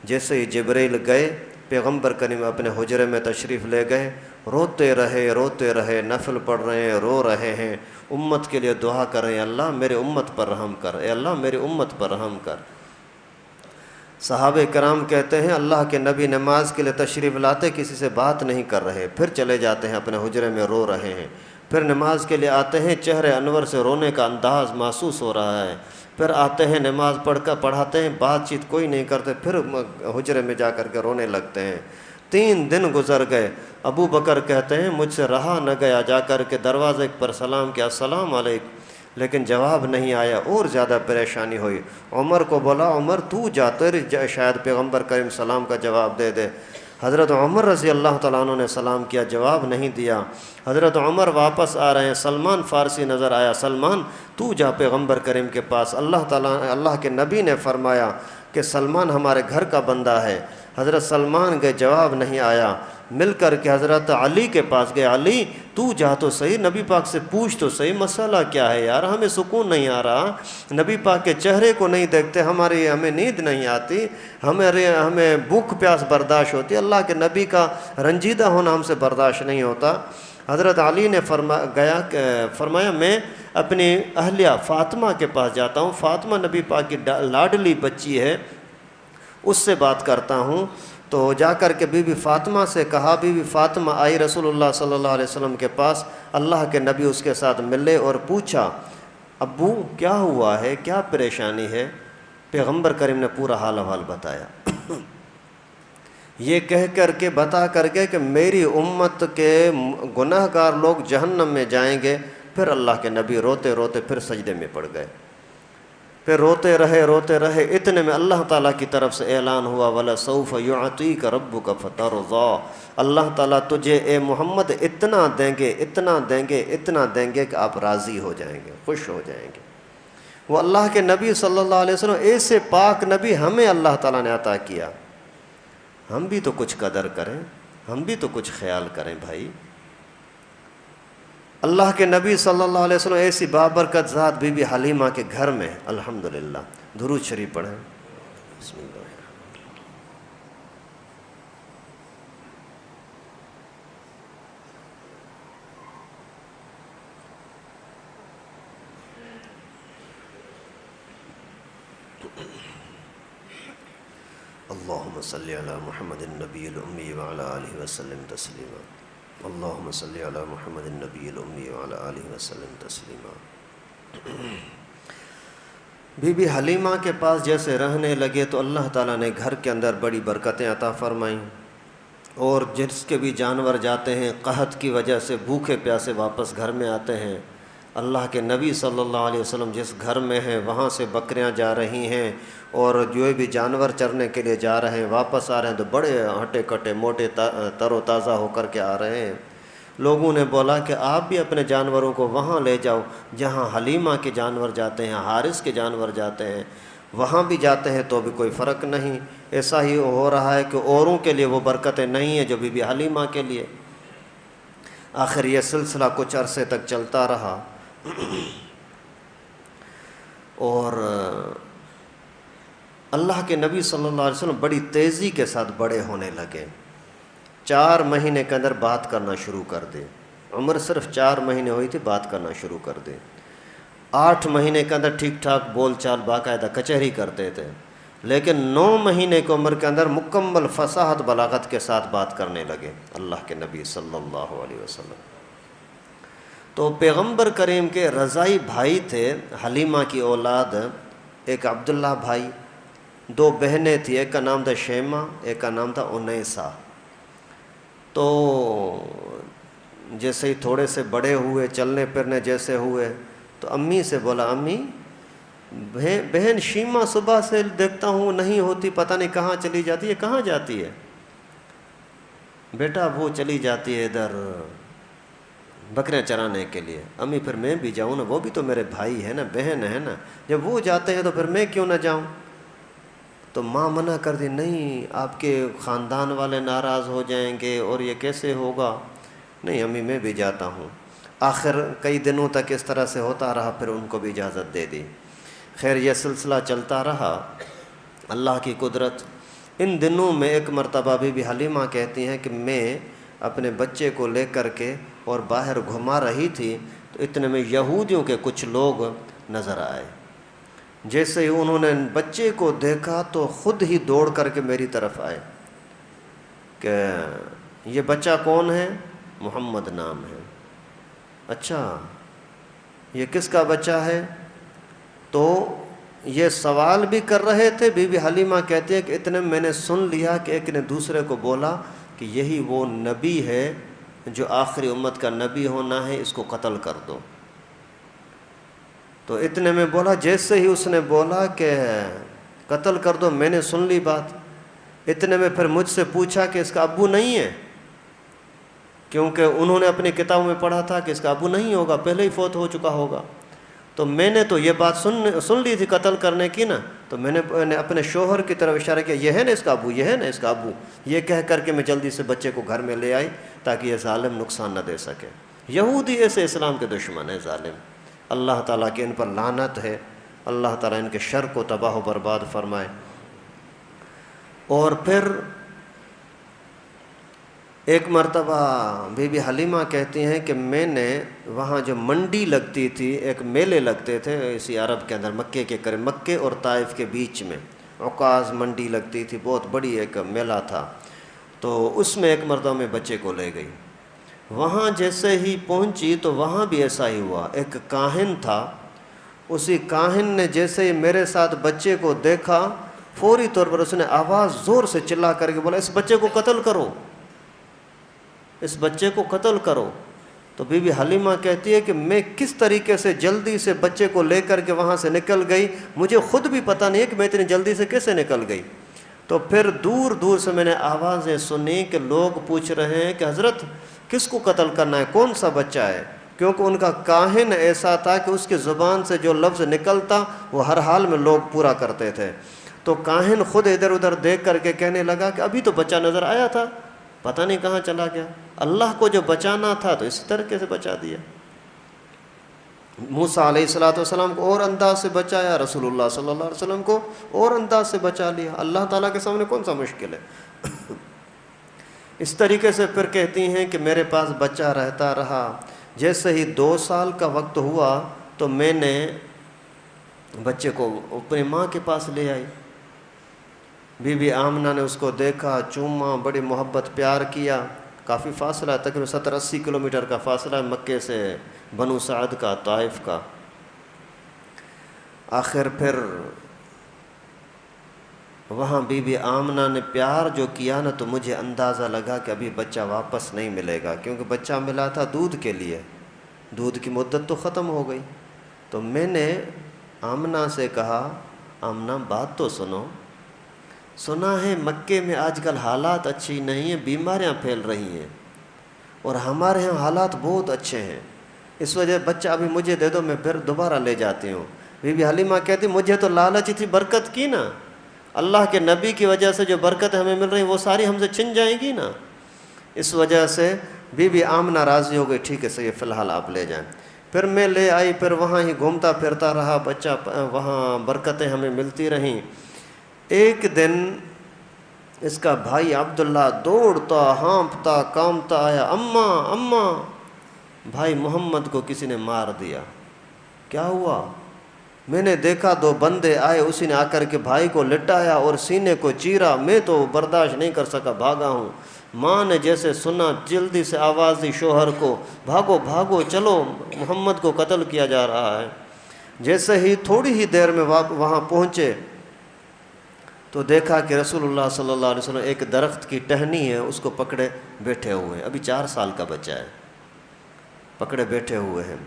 جیسے ہی جبرائیل گئے، پیغمبر کریم اپنے حجرے میں تشریف لے گئے، روتے رہے، نفل پڑھ رہے ہیں، رو رہے ہیں، امت کے لیے دعا کر رہے ہیں، اللہ میرے امت پر رحم کر، اے اللہ میرے امت پر رحم کر۔ صحابہ کرام کہتے ہیں اللہ کے نبی نماز کے لیے تشریف لاتے کسی سے بات نہیں کر رہے، پھر چلے جاتے ہیں اپنے حجرے میں رو رہے ہیں، پھر نماز کے لیے آتے ہیں، چہرے انور سے رونے کا انداز محسوس ہو رہا ہے، پھر آتے ہیں نماز پڑھ کر پڑھاتے ہیں، بات چیت کوئی نہیں کرتے، پھر حجرے میں جا کر کے رونے لگتے ہیں۔ 3 دن گزر گئے، ابو بکر کہتے ہیں مجھ سے رہا نہ گیا، جا کر کے دروازے پر سلام کیا، السلام علیکم، لیکن جواب نہیں آیا، اور زیادہ پریشانی ہوئی۔ عمر کو بولا عمر تو جاتے شاید پیغمبر کریم سلام کا جواب دے دے۔ حضرت عمر رضی اللہ تعالیٰ عنہ نے سلام کیا، جواب نہیں دیا۔ حضرت عمر واپس آ رہے ہیں، سلمان فارسی نظر آیا، سلمان تو جا پیغمبر کریم کے پاس، اللہ کے نبی نے فرمایا کہ سلمان ہمارے گھر کا بندہ ہے۔ حضرت سلمان گئے، جواب نہیں آیا، مل کر کے حضرت علی کے پاس گئے، علی تو جا تو صحیح، نبی پاک سے پوچھ تو صحیح مسئلہ کیا ہے یار، ہمیں سکون نہیں آ رہا، نبی پاک کے چہرے کو نہیں دیکھتے، ہمیں نیند نہیں آتی، ہمیں بھوک پیاس برداشت ہوتی، اللہ کے نبی کا رنجیدہ ہونا ہم سے برداشت نہیں ہوتا۔ حضرت علی نے فرمایا میں اپنی اہلیہ فاطمہ کے پاس جاتا ہوں، فاطمہ نبی پاک کی لاڈلی بچی ہے، اس سے بات کرتا ہوں۔ تو جا کر کے بی بی فاطمہ سے کہا، بی بی فاطمہ آئی رسول اللہ صلی اللہ علیہ وسلم کے پاس، اللہ کے نبی اس کے ساتھ ملے اور پوچھا ابو کیا ہوا ہے، کیا پریشانی ہے؟ پیغمبر کریم نے پورا حال احوال بتایا، یہ کہہ کر کے بتا کر کے کہ میری امت کے گناہ گار لوگ جہنم میں جائیں گے۔ پھر اللہ کے نبی روتے روتے پھر سجدے میں پڑ گئے، پھر روتے رہے، اتنے میں اللہ تعالیٰ کی طرف سے اعلان ہوا وَلَسَوْفَ يُعْطِيكَ رَبُّكَ فَتَرْضَىٰ، اللہ تعالیٰ تجھے اے محمد اتنا دیں گے کہ آپ راضی ہو جائیں گے، خوش ہو جائیں گے۔ وہ اللہ کے نبی صلی اللہ علیہ وسلم، ایسے پاک نبی ہمیں اللہ تعالیٰ نے عطا کیا، ہم بھی تو کچھ قدر کریں، ہم بھی تو کچھ خیال کریں بھائی۔ اللہ کے نبی صلی اللہ علیہ وسلم ایسی بابرکت ذات بی بی حلیمہ کے گھر میں الحمدللہ. درود شریف پڑھیں. بسم اللہ. اللہم صلی علی محمد النبی الامی وعلی آلہ وسلم تسلیما. اللہم صلی علی محمد النبی الامی وعلی آلہ وسلم تسلیما. بی بی حلیمہ کے پاس جیسے رہنے لگے تو اللہ تعالیٰ نے گھر کے اندر بڑی برکتیں عطا فرمائیں، اور جس کے بھی جانور جاتے ہیں قحط کی وجہ سے بھوکے پیاسے واپس گھر میں آتے ہیں. اللہ کے نبی صلی اللہ علیہ وسلم جس گھر میں ہیں وہاں سے بکریاں جا رہی ہیں، اور جو بھی جانور چرنے کے لیے جا رہے ہیں واپس آ رہے ہیں تو بڑے ہٹے کٹے موٹے تر و تازہ ہو کر کے آ رہے ہیں. لوگوں نے بولا کہ آپ بھی اپنے جانوروں کو وہاں لے جاؤ جہاں حلیمہ کے جانور جاتے ہیں، حارث کے جانور جاتے ہیں، وہاں بھی جاتے ہیں تو بھی کوئی فرق نہیں. ایسا ہی ہو رہا ہے کہ اوروں کے لیے وہ برکتیں نہیں ہیں جو بی بی حلیمہ کے لیے. آخر یہ سلسلہ کچھ عرصے تک چلتا رہا، اور اللہ کے نبی صلی اللہ علیہ وسلم بڑی تیزی کے ساتھ بڑے ہونے لگے. 4 مہینے کے اندر بات کرنا شروع کر دے. عمر صرف 4 مہینے ہوئی تھی، بات کرنا شروع کر دے. 8 مہینے کے اندر ٹھیک ٹھاک بول چال باقاعدہ کچہری کرتے تھے، لیکن 9 مہینے کی عمر کے اندر مکمل فصاحت بلاغت کے ساتھ بات کرنے لگے اللہ کے نبی صلی اللہ علیہ وسلم. تو پیغمبر کریم کے رضائی بھائی تھے حلیمہ کی اولاد، ایک عبداللہ بھائی، 2 بہنیں تھیں، ایک کا نام تھا شیمہ، ایک کا نام تھا انیسہ. تو جیسے ہی تھوڑے سے بڑے ہوئے، چلنے پھرنے جیسے ہوئے، تو امی سے بولا امی بہن شیمہ صبح سے دیکھتا ہوں نہیں ہوتی، پتہ نہیں کہاں چلی جاتی ہے. کہاں جاتی ہے بیٹا؟ وہ چلی جاتی ہے ادھر بکریاں چرانے کے لیے. امی پھر میں بھی جاؤں نا، وہ بھی تو میرے بھائی ہے نا، بہن ہے نا، جب وہ جاتے ہیں تو پھر میں کیوں نہ جاؤں؟ تو ماں منع کر دی، نہیں آپ کے خاندان والے ناراض ہو جائیں گے اور یہ کیسے ہوگا. نہیں امی میں بھی جاتا ہوں. آخر کئی دنوں تک اس طرح سے ہوتا رہا، پھر ان کو بھی اجازت دے دی. خیر یہ سلسلہ چلتا رہا. اللہ کی قدرت، ان دنوں میں ایک مرتبہ بھی حلیمہ کہتی ہیں کہ میں اپنے بچے کو لے کر کے اور باہر گھما رہی تھی تو اتنے میں یہودیوں کے کچھ لوگ نظر آئے. جیسے ہی انہوں نے بچے کو دیکھا تو خود ہی دوڑ کر کے میری طرف آئے کہ یہ بچہ کون ہے؟ محمد نام ہے. اچھا یہ کس کا بچہ ہے؟ تو یہ سوال بھی کر رہے تھے. بی بی حلیمہ کہتے ہیں کہ اتنے میں نے سن لیا کہ ایک نے دوسرے کو بولا کہ یہی وہ نبی ہے جو آخری امت کا نبی ہونا ہے، اس کو قتل کر دو. تو اتنے میں بولا، جیسے ہی اس نے بولا کہ قتل کر دو، میں نے سن لی بات. اتنے میں پھر مجھ سے پوچھا کہ اس کا ابو نہیں ہے، کیونکہ انہوں نے اپنی کتابوں میں پڑھا تھا کہ اس کا ابو نہیں ہوگا، پہلے ہی فوت ہو چکا ہوگا. تو میں نے تو یہ بات سن لی تھی قتل کرنے کی نا، تو میں نے اپنے شوہر کی طرف اشارہ کیا، یہ ہے نا اس کا ابو، یہ ہے نا اس کا ابو. یہ کہہ کر کے میں جلدی سے بچے کو گھر میں لے آئی تاکہ یہ ظالم نقصان نہ دے سکے. یہودی ایسے اسلام کے دشمن ہیں، ظالم. اللہ تعالیٰ کی ان پر لعنت ہے. اللہ تعالیٰ ان کے شر کو تباہ و برباد فرمائے. اور پھر ایک مرتبہ بی بی حلیمہ کہتی ہیں کہ میں نے وہاں جو منڈی لگتی تھی، ایک میلے لگتے تھے اسی عرب کے اندر، مکے کے قریب، مکے اور طائف کے بیچ میں عکاظ منڈی لگتی تھی، بہت بڑی ایک میلہ تھا. تو اس میں ایک مرتبہ میں بچے کو لے گئی. وہاں جیسے ہی پہنچی تو وہاں بھی ایسا ہی ہوا. ایک کاہن تھا، اسی کاہن نے جیسے ہی میرے ساتھ بچے کو دیکھا، فوری طور پر اس نے آواز زور سے چلا کر کے بولا، اس بچے کو قتل کرو، اس بچے کو قتل کرو. تو بی بی حلیمہ کہتی ہے کہ میں کس طریقے سے جلدی سے بچے کو لے کر کے وہاں سے نکل گئی، مجھے خود بھی پتہ نہیں ہے کہ میں اتنی جلدی سے کیسے نکل گئی. تو پھر دور دور سے میں نے آوازیں سنی کہ لوگ پوچھ رہے ہیں کہ حضرت کس کو قتل کرنا ہے، کون سا بچہ ہے؟ کیونکہ ان کا کاہن ایسا تھا کہ اس کی زبان سے جو لفظ نکلتا وہ ہر حال میں لوگ پورا کرتے تھے. تو کاہن خود ادھر ادھر دیکھ کر کے کہنے لگا کہ ابھی تو بچہ نظر آیا تھا، پتہ نہیں کہاں چلا گیا. اللہ کو جو بچانا تھا تو اسی طریقے سے بچا دیا. موسیٰ علیہ السلام کو اور انداز سے بچایا، رسول اللہ صلی اللہ علیہ وسلم کو اور انداز سے بچا لیا۔ اللہ تعالیٰ کے سامنے کون سا مشکل ہے؟ اس طریقے سے پھر کہتی ہیں کہ میرے پاس بچہ رہتا رہا، جیسے ہی 2 سال کا وقت ہوا تو میں نے بچے کو اپنی ماں کے پاس لے آئی۔ بی بی آمنہ نے اس کو دیکھا، چوما، بڑی محبت پیار کیا۔ کافی فاصلہ ہے، تقریباً 70-80 کلومیٹر کا فاصلہ ہے مکے سے بنو سعد کا، طائف کا۔ آخر پھر وہاں بی بی آمنہ نے پیار جو کیا نا، تو مجھے اندازہ لگا کہ ابھی بچہ واپس نہیں ملے گا، کیونکہ بچہ ملا تھا دودھ کے لیے، دودھ کی مدت تو ختم ہو گئی۔ تو میں نے آمنہ سے کہا، آمنہ بات تو سنو، سنا ہے مکے میں آج کل حالات اچھی نہیں ہیں، بیماریاں پھیل رہی ہیں، اور ہمارے ہاں حالات بہت اچھے ہیں، اس وجہ بچہ ابھی مجھے دے دو، میں پھر دوبارہ لے جاتی ہوں۔ بی بی حلیمہ کہتی مجھے تو لالچ تھی برکت کی نا، اللہ کے نبی کی وجہ سے جو برکت ہمیں مل رہی وہ ساری ہم سے چھن جائیں گی نا، اس وجہ سے بی بی آمنہ راضی ہو گئی، ٹھیک ہے صحیح، فی الحال آپ لے جائیں۔ پھر میں لے آئی، پھر وہاں ہی گھومتا پھرتا رہا بچہ، وہاں برکتیں ہمیں ملتی رہیں۔ ایک دن اس کا بھائی عبداللہ دوڑتا ہانپتا کامتا آیا، اماں اماں، بھائی محمد کو کسی نے مار دیا۔ کیا ہوا؟ میں نے دیکھا 2 بندے آئے، اسی نے آ کر کے بھائی کو لٹایا اور سینے کو چیرا، میں تو برداشت نہیں کر سکا، بھاگا ہوں۔ ماں نے جیسے سنا جلدی سے آواز دی شوہر کو، بھاگو بھاگو چلو، محمد کو قتل کیا جا رہا ہے۔ جیسے ہی تھوڑی ہی دیر میں وہاں پہنچے تو دیکھا کہ رسول اللہ صلی اللہ علیہ وسلم ایک درخت کی ٹہنی ہے، اس کو پکڑے بیٹھے ہوئے ہیں، ابھی 4 سال کا بچہ ہے، پکڑے بیٹھے ہوئے ہیں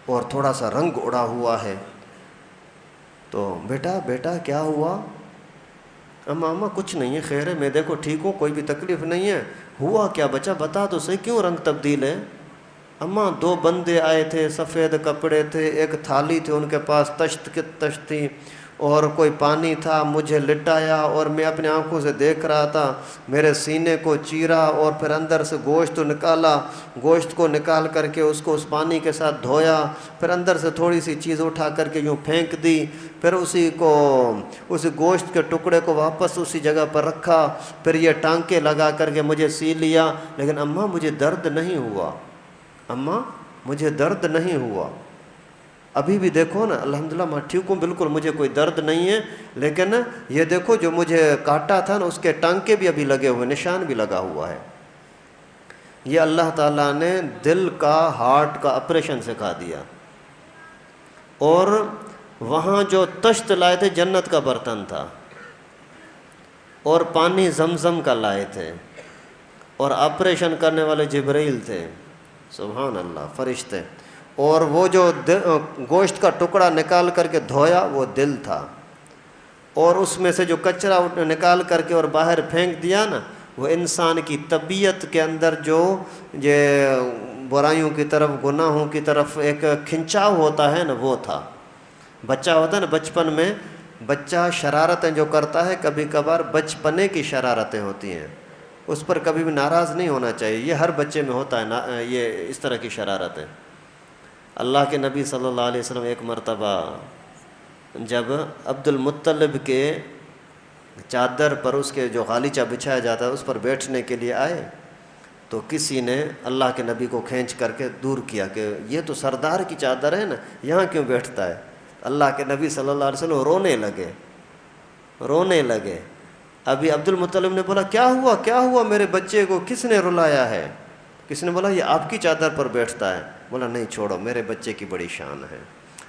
اور تھوڑا سا رنگ اڑا ہوا ہے۔ تو بیٹا کیا ہوا؟ اماں کچھ نہیں ہے، خیر ہے، میں دیکھو ٹھیک ہوں، کوئی بھی تکلیف نہیں ہے۔ ہوا کیا بچہ بتا تو صحیح، کیوں رنگ تبدیل ہے؟ اماں 2 بندے آئے تھے، سفید کپڑے تھے، ایک تھالی تھی ان کے پاس، تشت تھی اور کوئی پانی تھا، مجھے لٹایا اور میں اپنی آنکھوں سے دیکھ رہا تھا، میرے سینے کو چیرا اور پھر اندر سے گوشت نکالا، گوشت کو نکال کر کے اس کو اس پانی کے ساتھ دھویا، پھر اندر سے تھوڑی سی چیز اٹھا کر کے یوں پھینک دی، پھر اس گوشت کے ٹکڑے کو واپس اسی جگہ پر رکھا، پھر یہ ٹانکے لگا کر کے مجھے سی لیا، لیکن اماں مجھے درد نہیں ہوا، اماں مجھے درد نہیں ہوا۔ ابھی بھی دیکھو نا، الحمدللہ میں ٹھیک ہوں بالکل، مجھے کوئی درد نہیں ہے، لیکن یہ دیکھو جو مجھے کاٹا تھا نا اس کے ٹانکے بھی ابھی لگے ہوئے، نشان بھی لگا ہوا ہے۔ یہ اللہ تعالیٰ نے دل کا، ہارٹ کا آپریشن سکھا دیا۔ اور وہاں جو تشت لائے تھے جنت کا برتن تھا، اور پانی زمزم کا لائے تھے، اور آپریشن کرنے والے جبرائیل تھے، سبحان اللہ، فرشتے، اور وہ جو گوشت کا ٹکڑا نکال کر کے دھویا وہ دل تھا، اور اس میں سے جو کچرا نکال کر کے اور باہر پھینک دیا نا، وہ انسان کی طبیعت کے اندر جو یہ برائیوں کی طرف، گناہوں کی طرف ایک کھنچاؤ ہوتا ہے نا، وہ تھا۔ بچہ ہوتا ہے نا، بچپن میں بچہ شرارتیں جو کرتا ہے، کبھی کبھار بچپنے کی شرارتیں ہوتی ہیں، اس پر کبھی بھی ناراض نہیں ہونا چاہیے، یہ ہر بچے میں ہوتا ہے یہ اس طرح کی شرارتیں۔ اللہ کے نبی صلی اللہ علیہ وسلم ایک مرتبہ جب عبد المطلب کے چادر پر اس کے جو غالیچہ بچھایا جاتا ہے اس پر بیٹھنے کے لیے آئے، تو کسی نے اللہ کے نبی کو کھینچ کر کے دور کیا کہ یہ تو سردار کی چادر ہے نا، یہاں کیوں بیٹھتا ہے؟ اللہ کے نبی صلی اللہ علیہ وسلم رونے لگے۔ ابھی عبد المطلب نے بولا کیا ہوا میرے بچے کو، کس نے رلایا ہے؟ کسی نے بولا یہ آپ کی چادر پر بیٹھتا ہے، بولا نہیں چھوڑو، میرے بچے کی بڑی شان ہے۔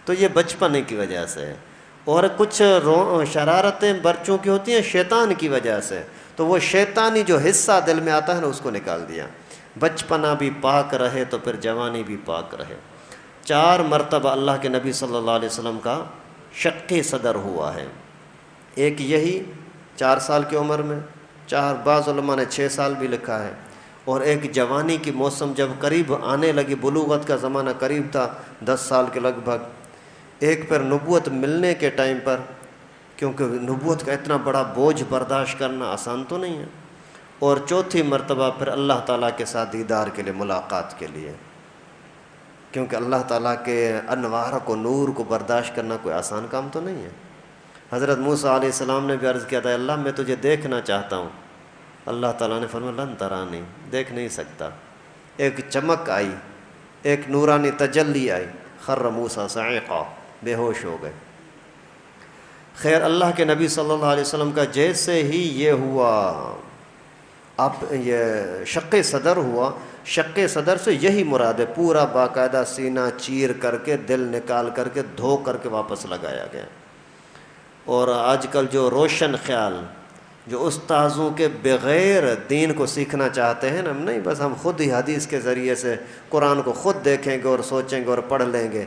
تو یہ بچپنے کی وجہ سے ہے، اور کچھ شرارتیں بچوں کی ہوتی ہیں شیطان کی وجہ سے، تو وہ شیطانی جو حصہ دل میں آتا ہے نا اس کو نکال دیا۔ بچپنا بھی پاک رہے تو پھر جوانی بھی پاک رہے۔ 4 مرتبہ اللہ کے نبی صلی اللہ علیہ وسلم کا شقی صدر ہوا ہے، ایک یہی 4 سال کی عمر میں، 4 بعض علماء نے 6 سال بھی لکھا ہے، اور ایک جوانی کی موسم جب قریب آنے لگی، بلوغت کا زمانہ قریب تھا 10 سال کے لگ بھگ، ایک پھر نبوت ملنے کے ٹائم پر، کیونکہ نبوت کا اتنا بڑا بوجھ برداشت کرنا آسان تو نہیں ہے، اور 4تھی مرتبہ پھر اللہ تعالیٰ کے ساتھ دیدار کے لیے، ملاقات کے لیے۔ کیونکہ اللہ تعالیٰ کے انوار کو، نور کو برداشت کرنا کوئی آسان کام تو نہیں ہے۔ حضرت موسیٰ علیہ السلام نے بھی عرض کیا تھا، اللہ میں تجھے دیکھنا چاہتا ہوں۔ اللہ تعالیٰ نے فرمایا لن ترانی، دیکھ نہیں سکتا۔ ایک چمک آئی، ایک نورانی تجلی آئی، خر موسیٰ صعقا، بے ہوش ہو گئے۔ خیر، اللہ کے نبی صلی اللہ علیہ وسلم کا جیسے ہی یہ ہوا، اب یہ شق صدر ہوا، شق صدر سے یہی مراد ہے، پورا باقاعدہ سینہ چیر کر کے، دل نکال کر کے، دھو کر کے واپس لگایا گیا۔ اور آج کل جو روشن خیال، جو استاذوں کے بغیر دین کو سیکھنا چاہتے ہیں نا، نہیں بس ہم خود ہی حدیث کے ذریعے سے قرآن کو خود دیکھیں گے اور سوچیں گے اور پڑھ لیں گے،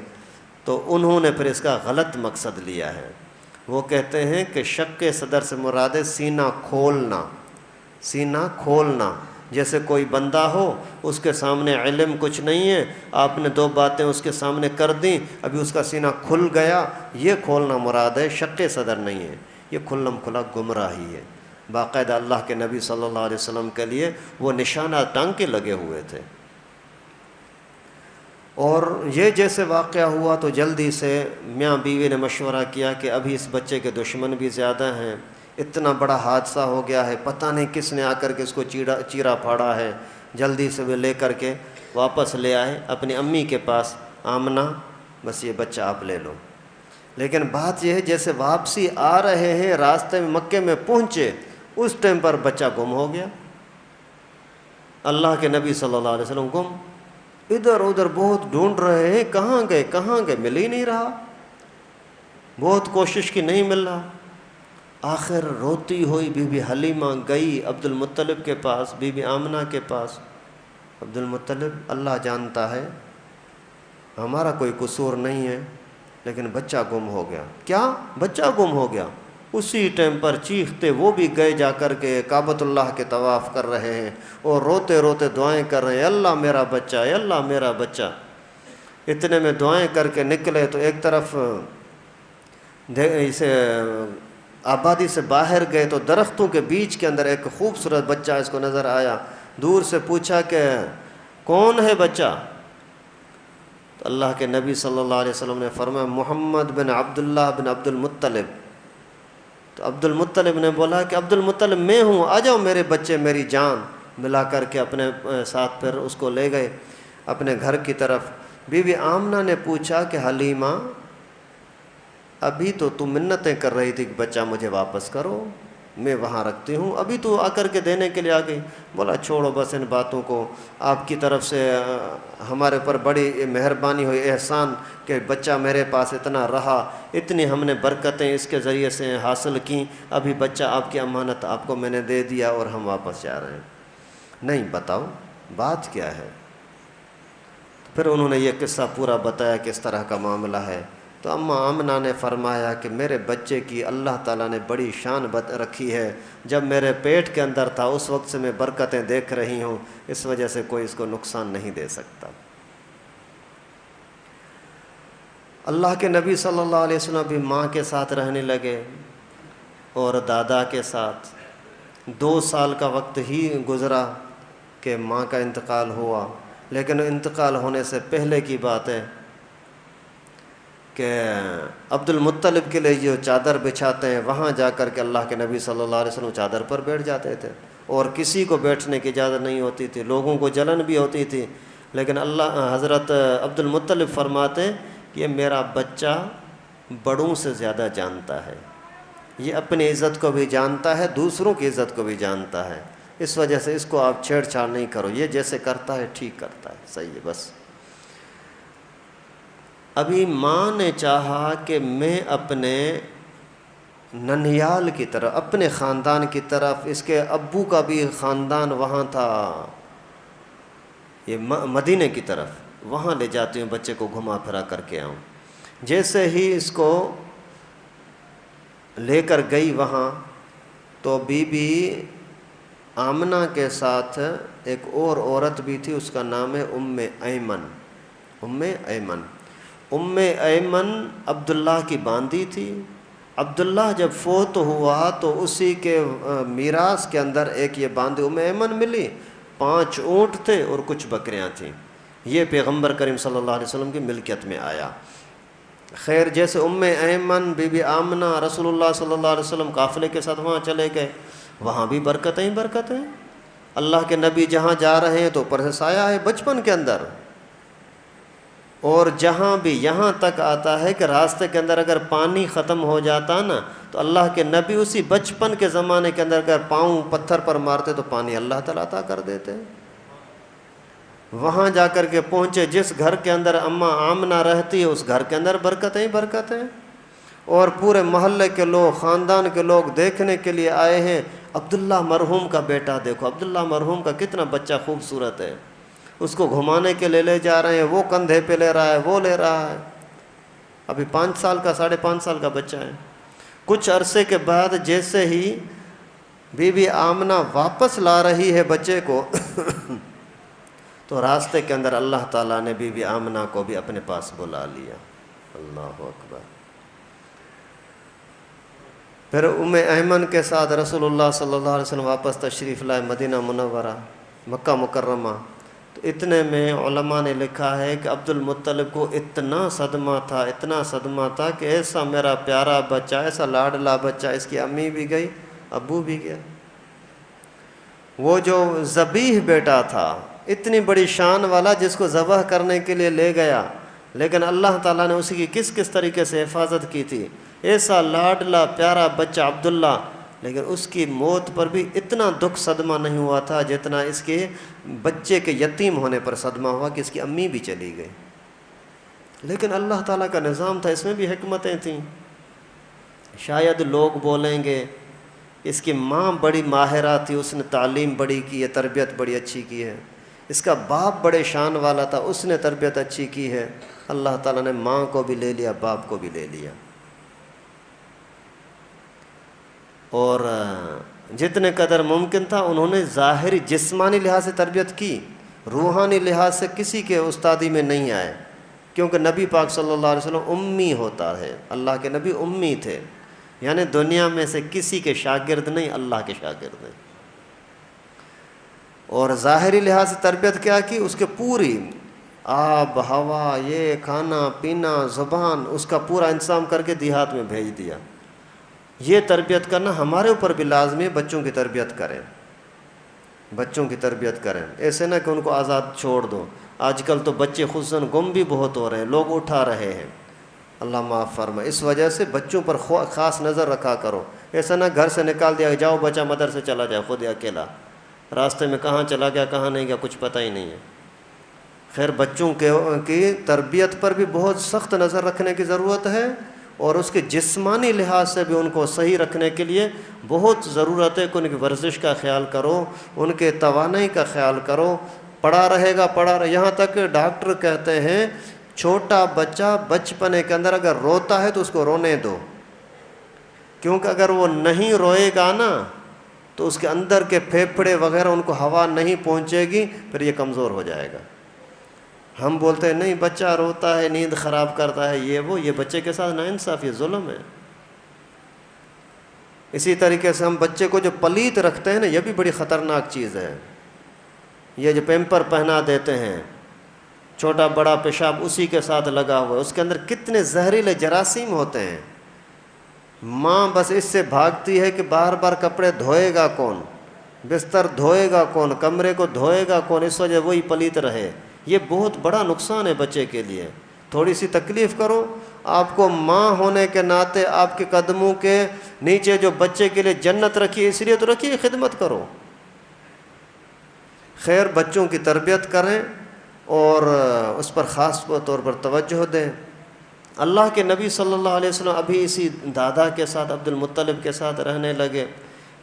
تو انہوں نے پھر اس کا غلط مقصد لیا ہے۔ وہ کہتے ہیں کہ شق صدر سے مراد ہے سینہ کھولنا، سینہ کھولنا۔ جیسے کوئی بندہ ہو، اس کے سامنے علم کچھ نہیں ہے، آپ نے دو باتیں اس کے سامنے کر دیں، ابھی اس کا سینہ کھل گیا، یہ کھولنا مراد ہے، شق صدر نہیں ہے، یہ کھلم کھلا گمراہی ہے۔ باقاعدہ اللہ کے نبی صلی اللہ علیہ وسلم کے لیے وہ نشانات ٹانکے لگے ہوئے تھے۔ اور یہ جیسے واقعہ ہوا تو جلدی سے میاں بیوی نے مشورہ کیا کہ ابھی اس بچے کے دشمن بھی زیادہ ہیں، اتنا بڑا حادثہ ہو گیا ہے، پتہ نہیں کس نے آ کر کے اس کو چیرا پھاڑا ہے۔ جلدی سے وہ لے کر کے واپس لے آئے اپنی امی کے پاس، آمنہ بس یہ بچہ آپ لے لو۔ لیکن بات یہ ہے جیسے واپسی آ رہے ہیں، راستے میں مکے میں پہنچے، اس ٹائم پر بچہ گم ہو گیا۔ اللہ کے نبی صلی اللہ علیہ وسلم گم، ادھر ادھر بہت ڈھونڈ رہے ہیں، کہاں گئے، مل ہی نہیں رہا، بہت کوشش کی، نہیں مل رہا۔ آخر روتی ہوئی بی بی حلیمہ گئی عبد المطلب کے پاس، بی بی آمنہ کے پاس۔ عبد المطلب، اللہ جانتا ہے ہمارا کوئی قصور نہیں ہے، لیکن بچہ گم ہو گیا۔ کیا بچہ گم ہو گیا؟ اسی ٹائم پر چیختے وہ بھی گئے، جا کر کے کعبۃ اللہ کے طواف کر رہے ہیں اور روتے روتے دعائیں کر رہے ہیں، اللہ میرا بچہ، اے اللہ میرا بچہ۔ اتنے میں دعائیں کر کے نکلے تو ایک طرف اسے آبادی سے باہر گئے تو درختوں کے بیچ کے اندر ایک خوبصورت بچہ اس کو نظر آیا۔ دور سے پوچھا کہ کون ہے بچہ؟ تو اللہ کے نبی صلی اللہ علیہ وسلم نے فرمایا محمد بن عبداللہ بن عبد المطلب۔ تو عبد المطلب نے بولا کہ عبد المطلب میں ہوں، آ جاؤ میرے بچے، میری جان، ملا کر کے اپنے ساتھ پھر اس کو لے گئے اپنے گھر کی طرف۔ بی بی آمنہ نے پوچھا کہ حلیمہ، ابھی تو تم منتیں کر رہی تھی کہ بچہ مجھے واپس کرو، میں وہاں رکھتی ہوں، ابھی تو آ کر کے دینے کے لیے آ گئی۔ بولا چھوڑو بس ان باتوں کو، آپ کی طرف سے ہمارے پر بڑی مہربانی ہوئی، احسان کہ بچہ میرے پاس اتنا رہا، اتنی ہم نے برکتیں اس کے ذریعے سے حاصل کیں، ابھی بچہ آپ کی امانت آپ کو میں نے دے دیا اور ہم واپس جا رہے ہیں۔ نہیں، بتاؤ بات کیا ہے؟ پھر انہوں نے یہ قصہ پورا بتایا کس طرح کا معاملہ ہے۔ تو اماں آمنہ نے فرمایا کہ میرے بچے کی اللہ تعالیٰ نے بڑی شان رکھی ہے، جب میرے پیٹ کے اندر تھا اس وقت سے میں برکتیں دیکھ رہی ہوں، اس وجہ سے کوئی اس کو نقصان نہیں دے سکتا۔ اللہ کے نبی صلی اللہ علیہ وسلم بھی ماں کے ساتھ رہنے لگے اور دادا کے ساتھ۔ 2 سال کا وقت ہی گزرا کہ ماں کا انتقال ہوا، لیکن انتقال ہونے سے پہلے کی بات ہے کہ عبد المطلب کے لیے جو چادر بچھاتے ہیں، وہاں جا کر کے اللہ کے نبی صلی اللہ علیہ وسلم چادر پر بیٹھ جاتے تھے، اور کسی کو بیٹھنے کی اجازت نہیں ہوتی تھی، لوگوں کو جلن بھی ہوتی تھی۔ لیکن حضرت عبد المطلب فرماتے کہ یہ میرا بچہ بڑوں سے زیادہ جانتا ہے، یہ اپنی عزت کو بھی جانتا ہے، دوسروں کی عزت کو بھی جانتا ہے، اس وجہ سے اس کو آپ چھیڑ چھاڑ نہیں کرو، یہ جیسے کرتا ہے ٹھیک کرتا ہے، صحیح ہے بس۔ ابھی ماں نے چاہا کہ میں اپنے ننیال کی طرف، اپنے خاندان کی طرف، اس کے ابو کا بھی خاندان وہاں تھا، یہ مدینے کی طرف، وہاں لے جاتی ہوں، بچے کو گھما پھرا کر کے آؤں۔ جیسے ہی اس کو لے کر گئی وہاں، تو بی بی آمنہ کے ساتھ ایک اور عورت بھی تھی، اس کا نام ہے ام ایمن۔ ام ایمن عبداللہ کی باندی تھی۔ عبداللہ جب فوت ہوا تو اسی کے میراث کے اندر ایک یہ باندی ام ایمن ملی، 5 اونٹ تھے اور کچھ بکریاں تھیں۔ یہ پیغمبر کریم صلی اللہ علیہ وسلم کی ملکیت میں آیا۔ خیر جیسے ایمن بی بی آمنہ رسول اللہ صلی اللہ علیہ وسلم قافلے کے ساتھ وہاں چلے گئے، وہاں بھی برکتیں برکتیں، اللہ کے نبی جہاں جا رہے ہیں تو اوپر سے سایہ ہے بچپن کے اندر، اور جہاں بھی یہاں تک آتا ہے کہ راستے کے اندر اگر پانی ختم ہو جاتا نا تو اللہ کے نبی اسی بچپن کے زمانے کے اندر اگر پاؤں پتھر پر مارتے تو پانی اللہ تعالیٰ عطا کر دیتے۔ وہاں جا کر کے پہنچے جس گھر کے اندر اماں آمنہ رہتی ہے اس گھر کے اندر برکتیں برکتیں، اور پورے محلے کے لوگ خاندان کے لوگ دیکھنے کے لیے آئے ہیں۔ عبداللہ مرحوم کا بیٹا دیکھو، عبداللہ مرحوم کا کتنا بچہ خوبصورت ہے، اس کو گھمانے کے لے جا رہے ہیں، وہ کندھے پہ لے رہا ہے، وہ لے رہا ہے، ابھی 5 سال کا 5.5 سال کا بچہ ہے۔ کچھ عرصے کے بعد جیسے ہی بی بی آمنہ واپس لا رہی ہے بچے کو تو راستے کے اندر اللہ تعالیٰ نے بی بی آمنہ کو بھی اپنے پاس بلا لیا۔ اللہ اکبر۔ پھر ایمن کے ساتھ رسول اللہ صلی اللہ علیہ وسلم واپس تشریف لائے مدینہ منورہ مکہ مکرمہ، تو اتنے میں علماء نے لکھا ہے کہ عبد المطلب کو اتنا صدمہ تھا کہ ایسا میرا پیارا بچہ، ایسا لاڈلا بچہ، اس کی امی بھی گئی ابو بھی گیا۔ وہ جو ذبیح بیٹا تھا اتنی بڑی شان والا جس کو ذبح کرنے کے لیے لے گیا، لیکن اللہ تعالیٰ نے اسی کی کس طریقے سے حفاظت کی تھی، ایسا لاڈلا پیارا بچہ عبداللہ، لیکن اس کی موت پر بھی اتنا دکھ صدمہ نہیں ہوا تھا جتنا اس کے بچے کے یتیم ہونے پر صدمہ ہوا کہ اس کی امی بھی چلی گئی۔ لیکن اللہ تعالیٰ کا نظام تھا، اس میں بھی حکمتیں تھیں۔ شاید لوگ بولیں گے اس کی ماں بڑی ماہرہ تھی، اس نے تعلیم بڑی کی ہے، تربیت بڑی اچھی کی ہے، اس کا باپ بڑے شان والا تھا، اس نے تربیت اچھی کی ہے۔ اللہ تعالیٰ نے ماں کو بھی لے لیا، باپ کو بھی لے لیا، اور جتنے قدر ممکن تھا انہوں نے ظاہری جسمانی لحاظ سے تربیت کی، روحانی لحاظ سے کسی کے استادی میں نہیں آئے، کیونکہ نبی پاک صلی اللہ علیہ وسلم امی ہوتا ہے، اللہ کے نبی امی تھے، یعنی دنیا میں سے کسی کے شاگرد نہیں، اللہ کے شاگرد ہیں۔ اور ظاہری لحاظ سے تربیت کیا کی، اس کے پوری آب ہوا، یہ کھانا پینا زبان، اس کا پورا انتظام کر کے دیہات میں بھیج دیا۔ یہ تربیت کرنا ہمارے اوپر بھی لازمی ہے، بچوں کی تربیت کریں، بچوں کی تربیت کریں، ایسے نہ کہ ان کو آزاد چھوڑ دو۔ آج کل تو بچے خصوصاً گم بھی بہت ہو رہے ہیں، لوگ اٹھا رہے ہیں، اللہ معاف فرمائے۔ اس وجہ سے بچوں پر خاص نظر رکھا کرو، ایسا نہ گھر سے نکال دیا جاؤ بچہ مدرسے چلا جائے خود اکیلا، راستے میں کہاں چلا گیا کہاں نہیں گیا کچھ پتہ ہی نہیں ہے۔ خیر بچوں کی تربیت پر بھی بہت سخت نظر رکھنے کی ضرورت ہے، اور اس کے جسمانی لحاظ سے بھی ان کو صحیح رکھنے کے لیے بہت ضرورت ہے کہ ان کی ورزش کا خیال کرو، ان کے توانائی کا خیال کرو۔ پڑا رہے گا یہاں تک ڈاکٹر کہتے ہیں چھوٹا بچہ بچپنے کے اندر اگر روتا ہے تو اس کو رونے دو، کیونکہ اگر وہ نہیں روئے گا نا تو اس کے اندر کے پھیپھڑے وغیرہ ان کو ہوا نہیں پہنچے گی، پھر یہ کمزور ہو جائے گا۔ ہم بولتے ہیں نہیں بچہ روتا ہے نیند خراب کرتا ہے، یہ بچے کے ساتھ ناانصافی، یہ ظلم ہے۔ اسی طریقے سے ہم بچے کو جو پلیت رکھتے ہیں نا، یہ بھی بڑی خطرناک چیز ہے۔ یہ جو پیمپر پہنا دیتے ہیں، چھوٹا بڑا پیشاب اسی کے ساتھ لگا ہوا ہے، اس کے اندر کتنے زہریلے جراثیم ہوتے ہیں۔ ماں بس اس سے بھاگتی ہے کہ بار بار کپڑے دھوئے گا کون، بستر دھوئے گا کون، کمرے کو دھوئے گا کون، اس وجہ وہی پلیت رہے۔ یہ بہت بڑا نقصان ہے بچے کے لیے۔ تھوڑی سی تکلیف کرو، آپ کو ماں ہونے کے ناطے آپ کے قدموں کے نیچے جو بچے کے لیے جنت رکھی ہے اس لیے تو رکھی ہے، خدمت کرو۔ خیر بچوں کی تربیت کریں اور اس پر خاص طور پر توجہ دیں۔ اللہ کے نبی صلی اللہ علیہ وسلم ابھی اسی دادا کے ساتھ عبد المطلب کے ساتھ رہنے لگے،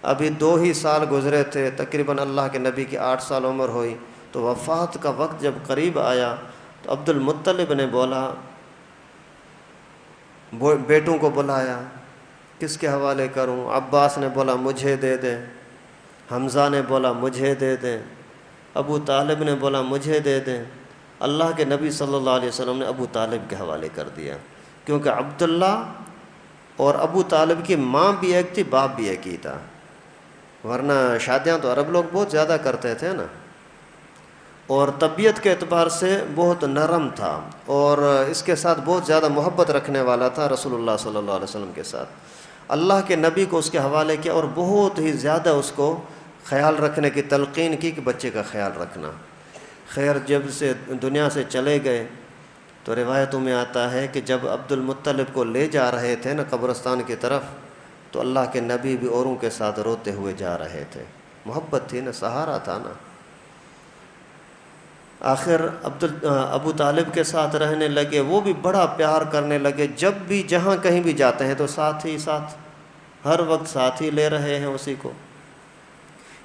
ابھی 2 ہی سال گزرے تھے، تقریباً اللہ کے نبی کی 8 سال عمر ہوئی۔ تو وفات کا وقت جب قریب آیا تو عبد المطلب نے بولا، بیٹوں کو بلایا، کس کے حوالے کروں؟ عباس نے بولا مجھے دے دیں، حمزہ نے بولا مجھے دے دیں، ابو طالب نے بولا مجھے دے دیں۔ اللہ کے نبی صلی اللہ علیہ وسلم نے ابو طالب کے حوالے کر دیا، کیونکہ عبداللہ اور ابو طالب کی ماں بھی ایک تھی، باپ بھی ایک ہی تھا، ورنہ شادیاں تو عرب لوگ بہت زیادہ کرتے تھے نا۔ اور طبیعت کے اعتبار سے بہت نرم تھا اور اس کے ساتھ بہت زیادہ محبت رکھنے والا تھا رسول اللہ صلی اللہ علیہ وسلم کے ساتھ. اللہ کے نبی کو اس کے حوالے کیا اور بہت ہی زیادہ اس کو خیال رکھنے کی تلقین کی کہ بچے کا خیال رکھنا. خیر جب سے دنیا سے چلے گئے تو روایتوں میں آتا ہے کہ جب عبد المطلب کو لے جا رہے تھے نا قبرستان کی طرف تو اللہ کے نبی بھی اوروں کے ساتھ روتے ہوئے جا رہے تھے. محبت تھی نا، سہارا تھا نا. آخر ابو طالب کے ساتھ رہنے لگے، وہ بھی بڑا پیار کرنے لگے. جب بھی جہاں کہیں بھی جاتے ہیں تو ساتھ ہی ساتھ، ہر وقت ساتھ ہی لے رہے ہیں اسی کو.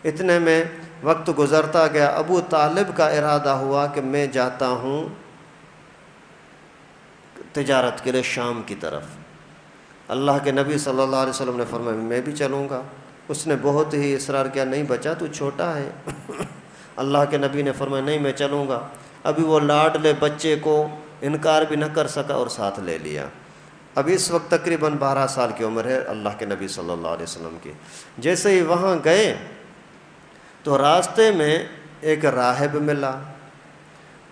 اتنے میں وقت گزرتا گیا. ابو طالب کا ارادہ ہوا کہ میں جاتا ہوں تجارت کے لیے شام کی طرف. اللہ کے نبی صلی اللہ علیہ وسلم نے فرمایا میں بھی چلوں گا. اس نے بہت ہی اصرار کیا، نہیں بچہ تو چھوٹا ہے. اللہ کے نبی نے فرمایا نہیں میں چلوں گا. ابھی وہ لاڈلے بچے کو انکار بھی نہ کر سکا اور ساتھ لے لیا. ابھی اس وقت تقریباً 12 سال کی عمر ہے اللہ کے نبی صلی اللہ علیہ وسلم کی. جیسے ہی وہاں گئے تو راستے میں ایک راہب ملا،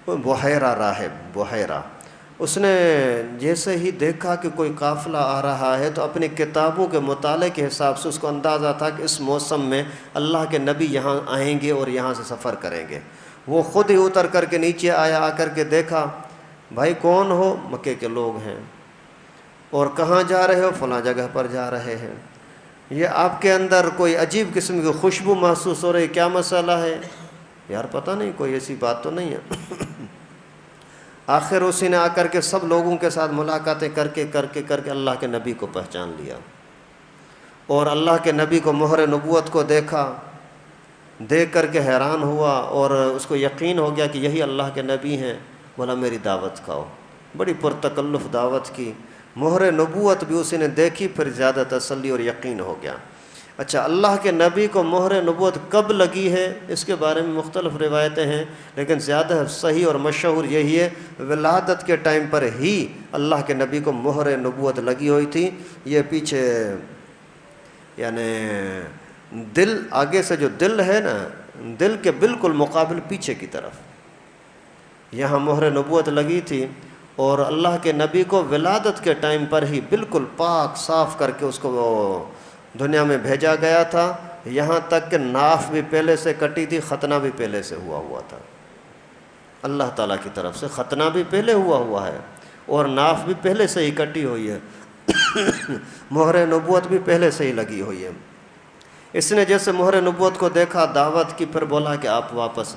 بحیرہ راہب، بحیرہ. اس نے جیسے ہی دیکھا کہ کوئی قافلہ آ رہا ہے تو اپنی کتابوں کے مطالعے کے حساب سے اس کو اندازہ تھا کہ اس موسم میں اللہ کے نبی یہاں آئیں گے اور یہاں سے سفر کریں گے. وہ خود ہی اتر کر کے نیچے آیا، آ کر کے دیکھا، بھائی کون ہو؟ مکے کے لوگ ہیں. اور کہاں جا رہے ہو؟ فلاں جگہ پر جا رہے ہیں. یہ آپ کے اندر کوئی عجیب قسم کی خوشبو محسوس ہو رہی، کیا مسئلہ ہے؟ یار پتہ نہیں، کوئی ایسی بات تو نہیں ہے. آخر اسی نے آ کر کے سب لوگوں کے ساتھ ملاقاتیں کر کے اللہ کے نبی کو پہچان لیا اور اللہ کے نبی کو مہر نبوت کو دیکھا. دیکھ کر کے حیران ہوا اور اس کو یقین ہو گیا کہ یہی اللہ کے نبی ہیں. بولا میری دعوت کھاؤ. بڑی پرتکلف دعوت کی. مہر نبوت بھی اسی نے دیکھی، پھر زیادہ تسلی اور یقین ہو گیا. اچھا، اللہ کے نبی کو مہر نبوت کب لگی ہے اس کے بارے میں مختلف روایتیں ہیں، لیکن زیادہ صحیح اور مشہور یہی ہے ولادت کے ٹائم پر ہی اللہ کے نبی کو مہر نبوت لگی ہوئی تھی. یہ پیچھے یعنی دل، آگے سے جو دل ہے نا، دل کے بالکل مقابل پیچھے کی طرف یہاں مہر نبوت لگی تھی. اور اللہ کے نبی کو ولادت کے ٹائم پر ہی بالکل پاک صاف کر کے اس کو دنیا میں بھیجا گیا تھا. یہاں تک کہ ناف بھی پہلے سے کٹی تھی، ختنہ بھی پہلے سے ہوا تھا. اللہ تعالیٰ کی طرف سے ختنہ بھی پہلے ہوا ہے اور ناف بھی پہلے سے ہی کٹی ہوئی ہے. مہر نبوت بھی پہلے سے ہی لگی ہوئی ہے. اس نے جیسے مہر نبوت کو دیکھا، دعوت کی، پھر بولا کہ آپ واپس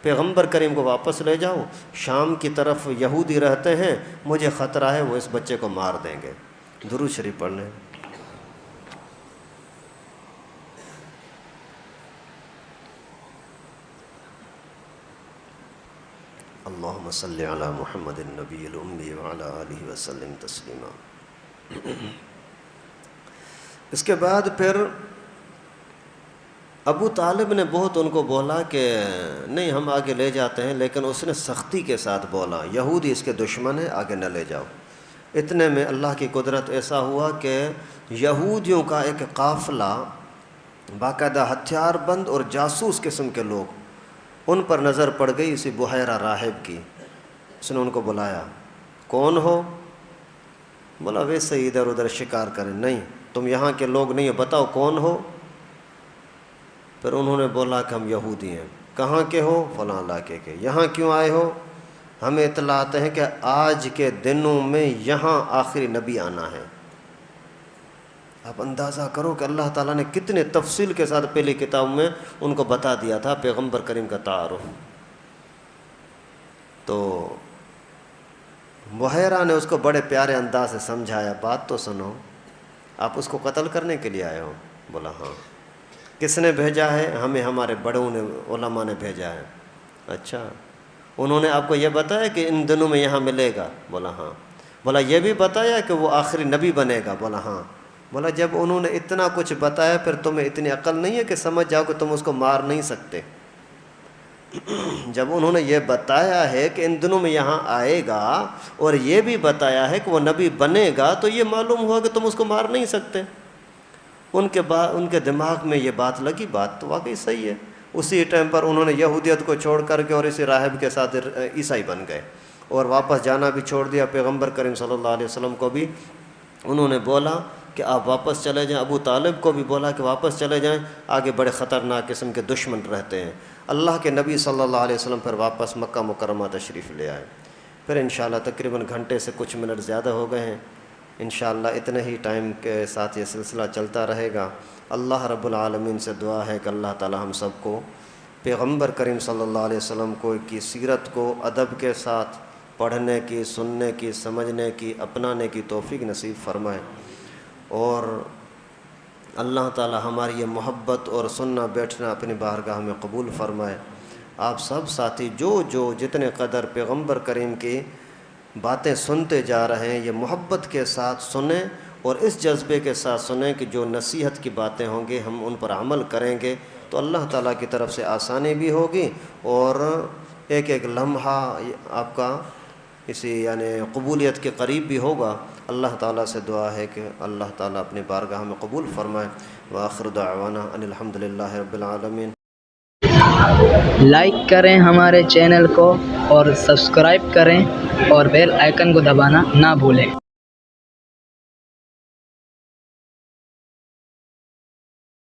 پیغمبر کریم کو واپس لے جاؤ. شام کی طرف یہودی رہتے ہیں، مجھے خطرہ ہے وہ اس بچے کو مار دیں گے. درود شریف پڑھ لیں. اللہم صلی علی محمد النبی الامی وعلی آلہ وسلم تسلیما. اس کے بعد پھر ابو طالب نے بہت ان کو بولا کہ نہیں ہم آگے لے جاتے ہیں، لیکن اس نے سختی کے ساتھ بولا یہودی اس کے دشمن ہے، آگے نہ لے جاؤ. اتنے میں اللہ کی قدرت ایسا ہوا کہ یہودیوں کا ایک قافلہ باقاعدہ ہتھیار بند اور جاسوس قسم کے لوگ، ان پر نظر پڑ گئی اسی بحیرہ راہب کی. اس نے ان کو بلایا، کون ہو؟ بولا ویسے ہی ادھر ادھر شکار کریں. نہیں تم یہاں کے لوگ نہیں ہو، بتاؤ کون ہو؟ پھر انہوں نے بولا کہ ہم یہودی ہیں. کہاں کے ہو؟ فلاں علاقے کے. یہاں کیوں آئے ہو؟ ہمیں اطلاعات ہیں کہ آج کے دنوں میں یہاں آخری نبی آنا ہے. آپ اندازہ کرو کہ اللہ تعالیٰ نے کتنے تفصیل کے ساتھ پہلی کتاب میں ان کو بتا دیا تھا پیغمبر کریم کا تعارف. تو بحیرہ نے اس کو بڑے پیارے انداز سے سمجھایا، بات تو سنو، آپ اس کو قتل کرنے کے لیے آئے ہو؟ بولا ہاں. کس نے بھیجا ہے؟ ہمیں ہمارے بڑوں نے، علماء نے بھیجا ہے. اچھا، انہوں نے آپ کو یہ بتایا کہ ان دنوں میں یہاں ملے گا؟ بولا ہاں. بولا یہ بھی بتایا کہ وہ آخری نبی بنے گا؟ بولا ہاں. بولا جب انہوں نے اتنا کچھ بتایا پھر تمہیں اتنی عقل نہیں ہے کہ سمجھ جاؤ کہ تم اس کو مار نہیں سکتے؟ جب انہوں نے یہ بتایا ہے کہ ان دنوں میں یہاں آئے گا اور یہ بھی بتایا ہے کہ وہ نبی بنے گا تو یہ معلوم ہوا کہ تم اس کو مار نہیں سکتے. ان کے دماغ میں یہ بات لگی، بات تو واقعی صحیح ہے. اسی ٹائم پر انہوں نے یہودیت کو چھوڑ کر کے اور اسی راہب کے ساتھ عیسائی بن گئے اور واپس جانا بھی چھوڑ دیا۔ پیغمبر کریم صلی اللہ علیہ وسلم کو بھی انہوں نے بولا کہ آپ واپس چلے جائیں، ابو طالب کو بھی بولا کہ واپس چلے جائیں، آگے بڑے خطرناک قسم کے دشمن رہتے ہیں۔ اللہ کے نبی صلی اللہ علیہ وسلم پھر واپس مکہ مکرمہ تشریف لے آئے۔ پھر انشاءاللہ تقریباً گھنٹے سے کچھ منٹ زیادہ ہو گئے ہیں، انشاءاللہ اتنے ہی ٹائم کے ساتھ یہ سلسلہ چلتا رہے گا۔ اللہ رب العالمین سے دعا ہے کہ اللہ تعالی ہم سب کو پیغمبر کریم صلی اللہ علیہ وسلم کی سیرت کو ادب کے ساتھ پڑھنے کی، سننے کی، سمجھنے کی، اپنانے کی توفیق نصیب فرمائے، اور اللہ تعالی ہماری یہ محبت اور سننا بیٹھنا اپنی بارگاہ میں قبول فرمائے۔ آپ سب ساتھی جو جتنے قدر پیغمبر کریم کی باتیں سنتے جا رہے ہیں، یہ محبت کے ساتھ سنیں اور اس جذبے کے ساتھ سنیں کہ جو نصیحت کی باتیں ہوں گی ہم ان پر عمل کریں گے تو اللہ تعالیٰ کی طرف سے آسانی بھی ہوگی اور ایک ایک لمحہ آپ کا اسی یعنی قبولیت کے قریب بھی ہوگا۔ اللہ تعالیٰ سے دعا ہے کہ اللہ تعالیٰ اپنی بارگاہ میں قبول فرمائے۔ وآخر دعوانا ان الحمدللہ رب العالمین۔ لائک کریں ہمارے چینل کو اور سبسکرائب کریں اور بیل آئیکن کو دبانا نہ بھولیں۔